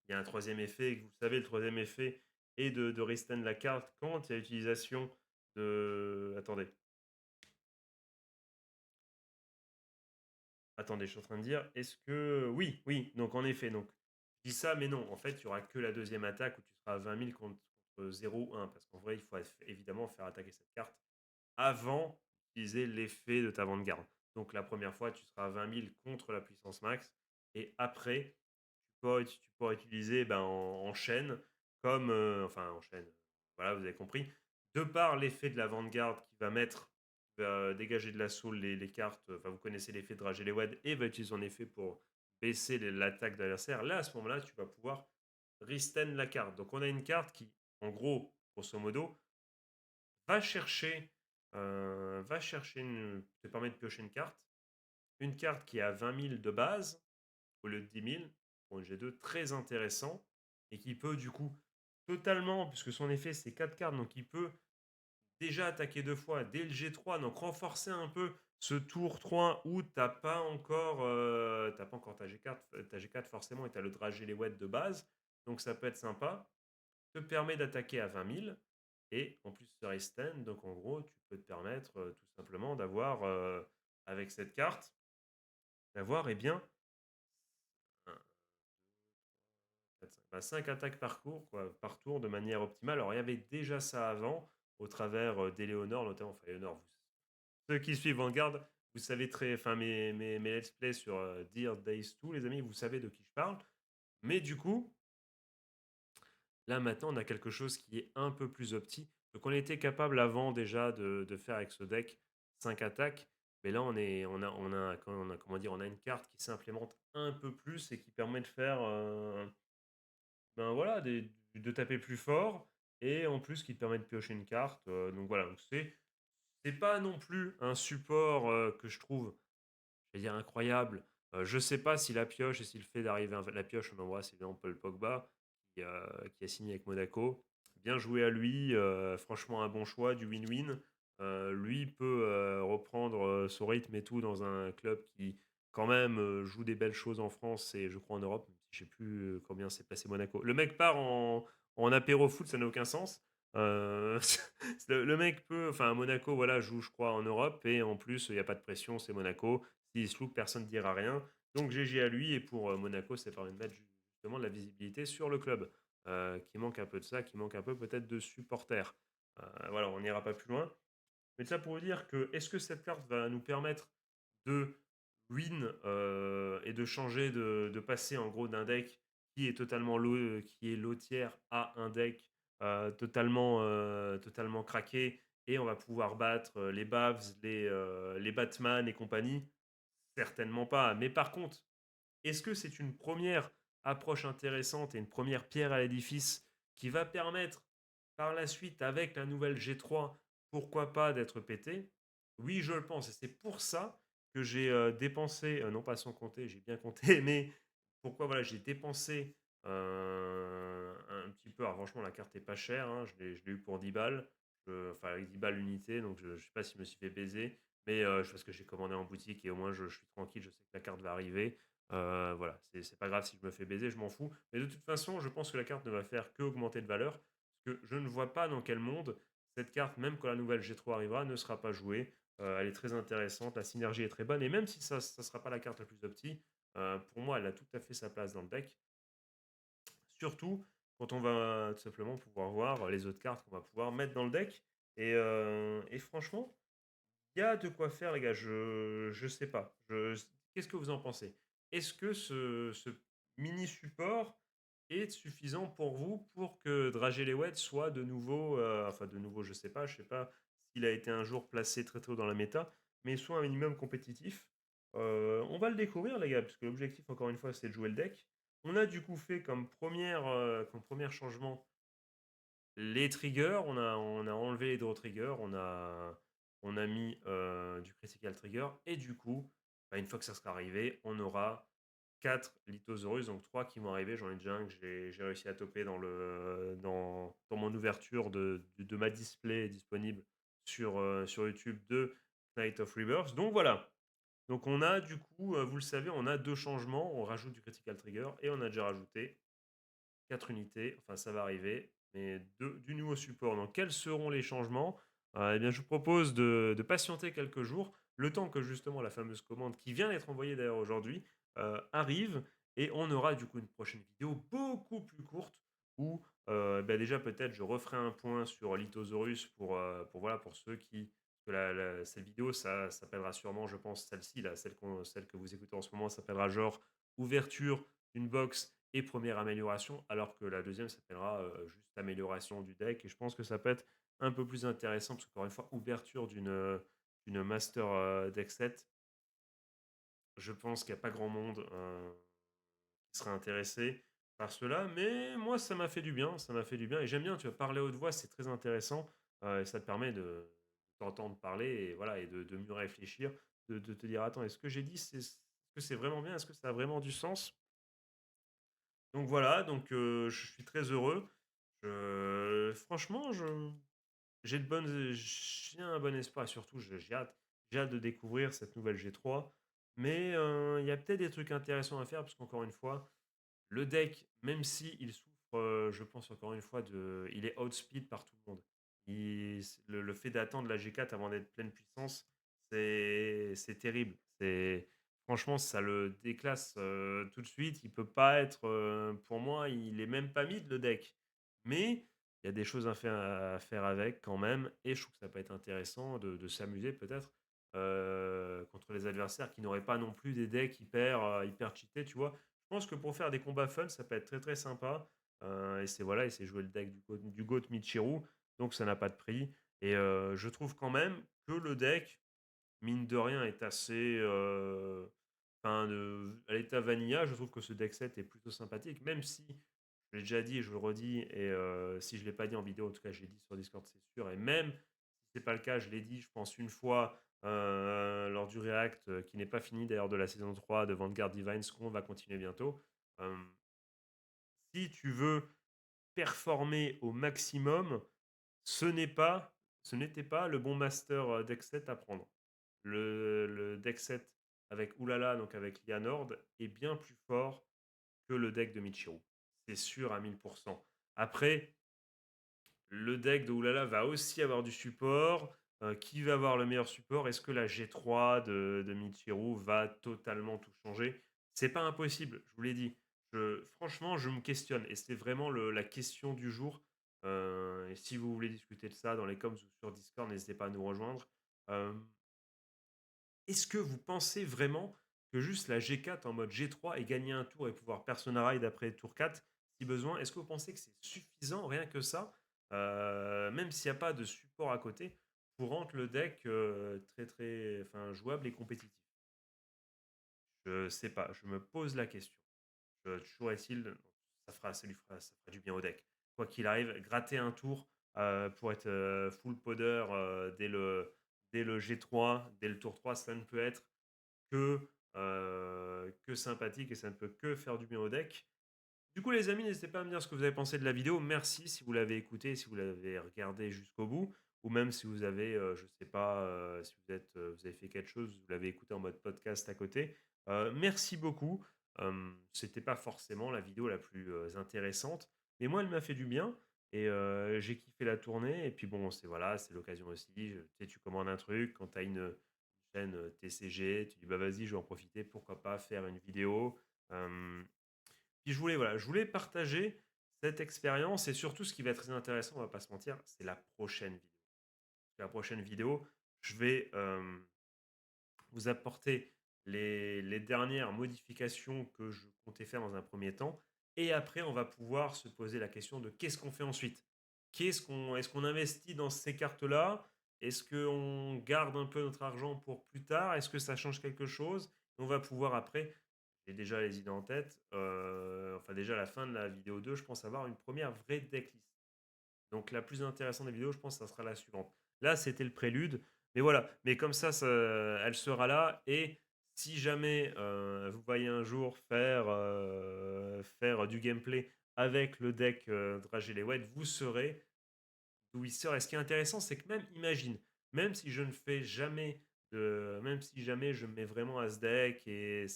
Speaker 1: il y a un troisième effet, et que vous savez, le troisième effet est de restand la carte quand il y a utilisation de... Attendez. Attendez, je suis en train de dire, est-ce que... Oui, oui, donc en effet, donc, je dis ça, mais non, en fait, il n'y aura que la deuxième attaque où tu seras à 20 000 contre 0 ou 1, parce qu'en vrai, il faut évidemment faire attaquer cette carte avant d'utiliser l'effet de ta Vanguard. Donc la première fois, tu seras à 20 000 contre la puissance max, et après, tu pourras utiliser en chaîne, comme, enfin en chaîne, voilà, vous avez compris, de par l'effet de la Vanguard qui va mettre, dégager de la soul les cartes, enfin vous connaissez l'effet de Dragelewed et va utiliser son effet pour baisser l'attaque de l'adversaire, là à ce moment-là, tu vas pouvoir restand la carte. Donc on a une carte qui, en gros, grosso modo, va chercher, te permet de piocher une carte qui est à 20 000 de base, au lieu de 10 000, pour une G2, très intéressant, et qui peut du coup totalement, puisque son effet c'est 4 cartes, donc il peut déjà attaquer 2 fois dès le G3, donc renforcer un peu ce tour 3 où t'as pas encore ta G4 forcément, et t'as le Dragelewed de base, donc ça peut être sympa, te permet d'attaquer à 20 000, et en plus ça stand, donc en gros tu peux te permettre tout simplement d'avoir, avec cette carte, d'avoir, eh bien, 5 attaques par cours, quoi, par tour de manière optimale. Alors, il y avait déjà ça avant, au travers d'Eleonore, notamment. Enfin, Eleonore, ceux qui suivent Vanguard, vous savez enfin, mes let's play sur Dear Days 2, les amis, vous savez de qui je parle. Mais du coup, là maintenant, on a quelque chose qui est un peu plus opti. Donc, on était capable avant déjà de faire avec ce deck 5 attaques. Mais là, on a une carte qui s'implémente un peu plus et qui permet de faire ben voilà, de taper plus fort et en plus qui te permet de piocher une carte. Donc voilà, donc c'est C'est pas non plus un support que je trouve, je vais dire, incroyable. Je sais pas si la pioche et si le fait d'arriver la pioche, on embrasse évidemment Paul Pogba qui a signé avec Monaco. Bien joué à lui, franchement un bon choix, du win-win. Lui peut reprendre son rythme et tout dans un club qui quand même joue des belles choses en France et je crois en Europe, même si je sais plus combien s'est placé Monaco. Le mec part en apéro foot, ça n'a aucun sens. Euh, le mec peut, enfin Monaco, voilà, joue je crois en Europe et en plus il n'y a pas de pression, c'est Monaco. S'il se loupe, personne ne dira rien. Donc GG à lui et pour Monaco, ça permet de mettre justement de la visibilité sur le club, qui manque un peu de ça, qui manque un peu peut-être de supporters. Voilà, on n'ira pas plus loin. Mais ça pour vous dire que est-ce que cette carte va nous permettre de win et de changer, de passer en gros d'un deck qui est totalement qui est lotière à un deck totalement craqué et on va pouvoir battre les Bavs, les Batman et compagnie. Certainement pas. Mais par contre, est-ce que c'est une première approche intéressante et une première pierre à l'édifice qui va permettre par la suite, avec la nouvelle G3, pourquoi pas d'être pété? Oui, je le pense. Et c'est pour ça que j'ai dépensé, non pas sans compter, j'ai bien compté, mais pourquoi voilà, j'ai dépensé un petit peu. Alors franchement, la carte est pas chère, hein, je l'ai eu pour 10 balles, enfin avec 10 balles l'unité, donc je ne sais pas si je me suis fait baiser, mais parce que j'ai commandé en boutique et au moins je suis tranquille, je sais que la carte va arriver. Voilà, c'est pas grave si je me fais baiser, je m'en fous. Mais de toute façon, je pense que la carte ne va faire que augmenter de valeur, parce que je ne vois pas dans quel monde cette carte, même quand la nouvelle G3 arrivera, ne sera pas jouée. Elle est très intéressante, la synergie est très bonne, et même si ça ne sera pas la carte la plus opti, pour moi, elle a tout à fait sa place dans le deck. Surtout quand on va tout simplement pouvoir voir les autres cartes qu'on va pouvoir mettre dans le deck. Et franchement, il y a de quoi faire, les gars. Je sais pas. Qu'est-ce que vous en pensez? Est-ce que ce mini support est suffisant pour vous pour que Dragelewed soit de nouveau, enfin de nouveau, je sais pas s'il a été un jour placé très tôt dans la méta, mais soit un minimum compétitif. On va le découvrir, les gars, parce que l'objectif, encore une fois, c'est de jouer le deck. On a du coup fait comme premier changement les triggers, on a enlevé les draw triggers, on a mis du critical trigger, et du coup, bah, une fois que ça sera arrivé, on aura 4 Lithosaurus, donc 3 qui vont arriver. J'en ai déjà un que j'ai réussi à toper dans mon ouverture de ma display disponible sur YouTube de Knight of Rebirth. Donc voilà. Donc on a du coup, vous le savez, on a deux changements. On rajoute du critical trigger et on a déjà rajouté 4 unités, enfin ça va arriver, mais du nouveau support. Donc quels seront les changements? Eh bien, je vous propose de patienter quelques jours, le temps que justement la fameuse commande qui vient d'être envoyée d'ailleurs aujourd'hui arrive, et on aura du coup une prochaine vidéo beaucoup plus courte où ben déjà peut-être je referai un point sur Lithosaurus voilà, pour ceux qui... Cette vidéo, ça s'appellera sûrement, je pense, celle-ci, là, celle que vous écoutez en ce moment, s'appellera genre ouverture d'une box et première amélioration, alors que la deuxième s'appellera juste amélioration du deck. Et je pense que ça peut être un peu plus intéressant, parce qu'encore une fois, ouverture d'une Master Deck set, je pense qu'il n'y a pas grand monde qui serait intéressé par cela, mais moi, ça m'a fait du bien, ça m'a fait du bien, et j'aime bien, tu vas parler à haute voix, c'est très intéressant, et ça te permet de t'entendre parler, et voilà, et de mieux réfléchir, de te dire, attends, est-ce que j'ai dit, est-ce que c'est vraiment bien, est-ce que ça a vraiment du sens? Donc voilà, donc je suis très heureux. Franchement, j'ai un bon espoir, et surtout j'ai hâte de découvrir cette nouvelle G3. Mais il y a peut-être des trucs intéressants à faire, parce qu'encore une fois, le deck, même si il souffre, je pense encore une fois, il est outspeed par tout le monde. Le fait d'attendre la G4 avant d'être pleine puissance, c'est terrible. Franchement, ça le déclasse tout de suite. Il peut pas être, pour moi, il est même pas mid le deck. Mais il y a des choses à faire avec quand même. Et je trouve que ça peut être intéressant de s'amuser peut-être contre les adversaires qui n'auraient pas non plus des decks hyper cheatés, tu vois. Je pense que pour faire des combats fun, ça peut être très très sympa. Et c'est voilà, et c'est jouer le deck du GOAT Michiru, donc ça n'a pas de prix. Et je trouve quand même que le deck, mine de rien, est assez. Enfin, à l'état vanilla, je trouve que ce deck set est plutôt sympathique, même si, je l'ai déjà dit et je le redis, et si je ne l'ai pas dit en vidéo, en tout cas, je l'ai dit sur Discord, c'est sûr. Et même si c'est pas le cas, je l'ai dit, je pense une fois lors du React, qui n'est pas fini d'ailleurs de la saison 3 de Vanguard Divines, qu'on va continuer bientôt. Euh, Si tu veux performer au maximum, ce n'est pas, ce n'était pas le bon master deck set à prendre. Le deck set avec Oulala, donc avec Lianord, est bien plus fort que le deck de Michiru. C'est sûr à 1000%. Après, le deck de Oulala va aussi avoir du support. Qui va avoir le meilleur support? Est-ce que la G3 de Michiru va totalement tout changer? C'est pas impossible, je vous l'ai dit. Franchement, je me questionne. Et c'est vraiment la question du jour. Et si vous voulez discuter de ça dans les coms ou sur Discord, n'hésitez pas à nous rejoindre. Euh, Est-ce que vous pensez vraiment que juste la G4 en mode G3 et gagner un tour et pouvoir Persona Ride après tour 4 si besoin, est-ce que vous pensez que c'est suffisant, rien que ça, même s'il n'y a pas de support à côté, pour rendre le deck enfin, jouable et compétitif? Je sais pas, je me pose la question. Toujours est-il, ça fera du bien au deck. Quoi qu'il arrive, gratter un tour pour être full podder dès le G3, dès le tour 3, ça ne peut être que sympathique et ça ne peut que faire du bien au deck. Du coup, les amis, n'hésitez pas à me dire ce que vous avez pensé de la vidéo. Merci si vous l'avez écouté, si vous l'avez regardé jusqu'au bout, ou même si vous avez, je sais pas, si vous avez fait quelque chose, vous l'avez écouté en mode podcast à côté. Merci beaucoup. C'était pas forcément la vidéo la plus intéressante, mais moi, elle m'a fait du bien et j'ai kiffé la tournée. Et puis bon, c'est voilà, c'est l'occasion aussi. Tu sais, tu commandes un truc quand tu as une chaîne TCG, tu dis bah vas-y, je vais en profiter, pourquoi pas faire une vidéo. Euh, Puis je voulais, voilà, je voulais partager cette expérience et surtout ce qui va être très intéressant, on va pas se mentir, c'est la prochaine vidéo. La prochaine vidéo, je vais vous apporter les dernières modifications que je comptais faire dans un premier temps. Et après, on va pouvoir se poser la question de qu'est-ce qu'on fait ensuite. Est-ce qu'on investit dans ces cartes-là? Est-ce qu'on garde un peu notre argent pour plus tard? Est-ce que ça change quelque chose? On va pouvoir après, j'ai déjà les idées en tête, enfin déjà à la fin de la vidéo 2, je pense avoir une première vraie decklist. Donc la plus intéressante des vidéos, je pense que ça sera la suivante. Là, c'était le prélude. Mais voilà, mais comme ça, elle sera là. Et si jamais vous voyez un jour faire du gameplay avec le deck Dragilewet, vous saurez d'où il sort. Et ce qui est intéressant, c'est que même, imagine, même si je ne fais jamais même si jamais je me mets vraiment à ce deck et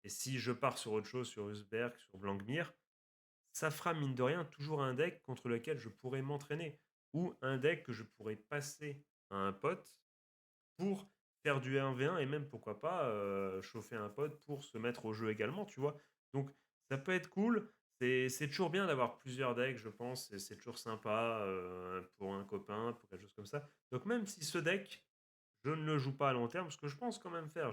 Speaker 1: si je pars sur autre chose, sur Usberg, sur Blankmir, ça fera mine de rien toujours un deck contre lequel je pourrais m'entraîner ou un deck que je pourrais passer à un pote pour faire du 1v1 et même pourquoi pas chauffer un pote pour se mettre au jeu également, tu vois. Donc ça peut être cool. C'est toujours bien d'avoir plusieurs decks, je pense. C'est toujours sympa pour un copain, pour quelque chose comme ça. Donc même si ce deck, je ne le joue pas à long terme, ce que je pense quand même faire.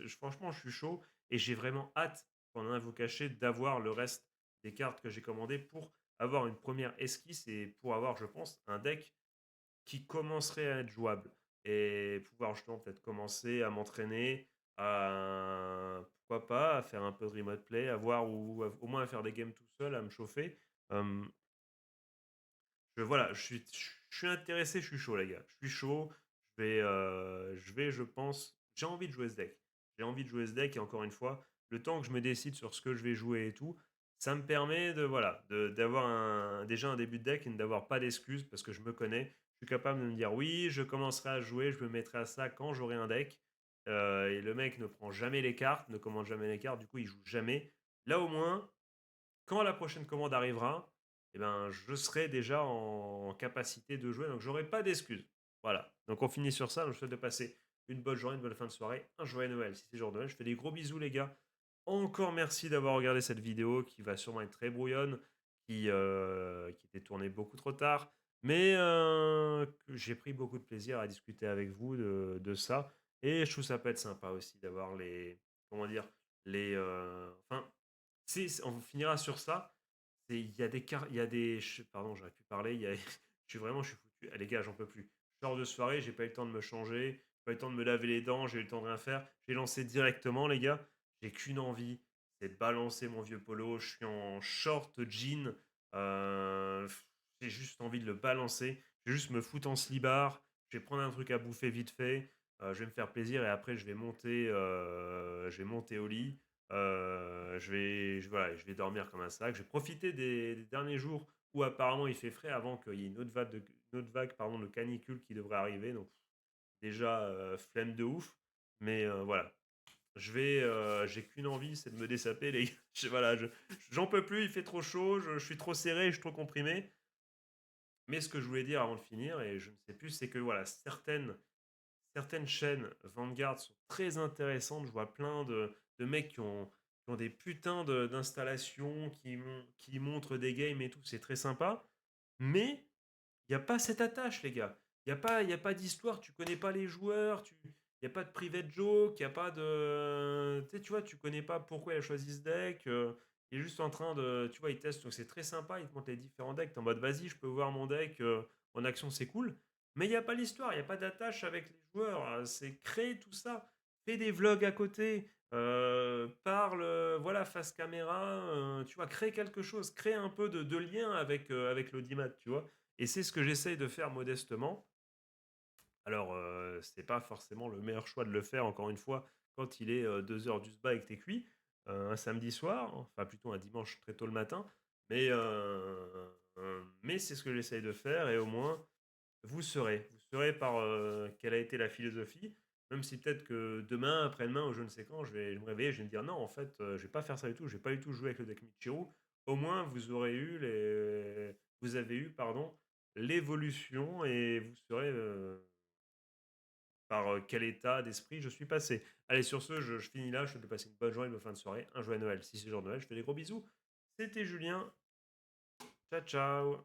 Speaker 1: Franchement, je suis chaud et j'ai vraiment hâte, pendant un vous cacher, d'avoir le reste des cartes que j'ai commandées pour avoir une première esquisse et pour avoir, je pense, un deck qui commencerait à être jouable et pouvoir justement peut-être commencer à m'entraîner, pourquoi pas, à faire un peu de remote play, à voir ou au moins à faire des games tout seul, à me chauffer. Euh, voilà, je suis intéressé, je suis chaud, les gars. Je suis chaud. Je pense, j'ai envie de jouer ce deck. J'ai envie de jouer ce deck et encore une fois, le temps que je me décide sur ce que je vais jouer et tout, ça me permet de voilà, d'avoir déjà un début de deck et de d'avoir pas d'excuses parce que je me connais. Je suis capable de me dire oui, je commencerai à jouer, je me mettrai à ça quand j'aurai un deck. Et le mec ne prend jamais les cartes, ne commande jamais les cartes, du coup il joue jamais. Là au moins, quand la prochaine commande arrivera, eh ben, je serai déjà en capacité de jouer, donc j'aurai pas d'excuses. Voilà. Donc on finit sur ça. Donc je souhaite de passer une bonne journée, une bonne fin de soirée, un joyeux Noël si c'est jour de Noël. Je fais des gros bisous les gars. Encore merci d'avoir regardé cette vidéo qui va sûrement être très brouillonne, qui était tournée beaucoup trop tard, mais que j'ai pris beaucoup de plaisir à discuter avec vous de ça. Et je trouve ça peut être sympa aussi d'avoir comment dire, enfin, on finira sur ça. Il y a des il y a des, pardon, j'aurais pu parler. Je suis foutu. Ah, les gars, j'en peux plus. Je sors de soirée, j'ai pas eu le temps de me changer, pas eu le temps de me laver les dents, j'ai eu le temps de rien faire. J'ai lancé directement, les gars. J'ai qu'une envie, c'est de balancer mon vieux polo. Je suis en short jean. j'ai juste envie de le balancer. Je vais juste me foutre en slibard. Je vais prendre un truc à bouffer vite fait. Je vais me faire plaisir et après je vais monter au lit. Voilà, je vais dormir comme un sac. Je vais profiter des derniers jours où apparemment il fait frais avant qu'il y ait une autre vague pardon, de canicule qui devrait arriver. Donc déjà, flemme de ouf. Mais voilà, j'ai qu'une envie, c'est de me dessaper, les gars. Voilà, j'en peux plus, il fait trop chaud, je suis trop serré, je suis trop comprimé. Mais ce que je voulais dire avant de finir, et je ne sais plus, c'est que voilà, certaines chaînes Vanguard sont très intéressantes. Je vois plein de mecs qui ont des putains d'installations, qui montrent des games et tout, c'est très sympa. Mais il n'y a pas cette attache, les gars. Il y a pas d'histoire, tu connais pas les joueurs, il n'y a pas de private joke, il n'y a pas de. Tu sais, tu vois, tu connais pas pourquoi il a choisi ce deck. Il est juste en train de. Tu vois, il teste, donc c'est très sympa, il te montre les différents decks. T'es en mode, vas-y, je peux voir mon deck en action, c'est cool. Mais il n'y a pas l'histoire, il n'y a pas d'attache avec les joueurs. C'est créer tout ça. Fais des vlogs à côté. Parle, voilà, face caméra. Tu vois, crée quelque chose. Crée un peu de lien avec l'audimat, tu vois. Et c'est ce que j'essaye de faire modestement. Alors, c'est pas forcément le meilleur choix de le faire, encore une fois, quand il est 2 heures du spa et que t'es cuit, un samedi soir, enfin plutôt un dimanche très tôt le matin. Mais c'est ce que j'essaye de faire, et au moins, vous saurez par quelle a été la philosophie, même si peut-être que demain, après-demain, ou je ne sais quand, je vais me réveiller, je vais me dire non, en fait, je vais pas faire ça du tout, je vais pas du tout jouer avec le deck Michiru. Au moins, vous avez eu, pardon, l'évolution et vous saurez par quel état d'esprit je suis passé. Allez, sur ce, je finis là, je te souhaite de passer une bonne journée, une bonne fin de soirée, un joyeux Noël si c'est le jour de Noël, je te fais des gros bisous. C'était Julien, ciao ciao.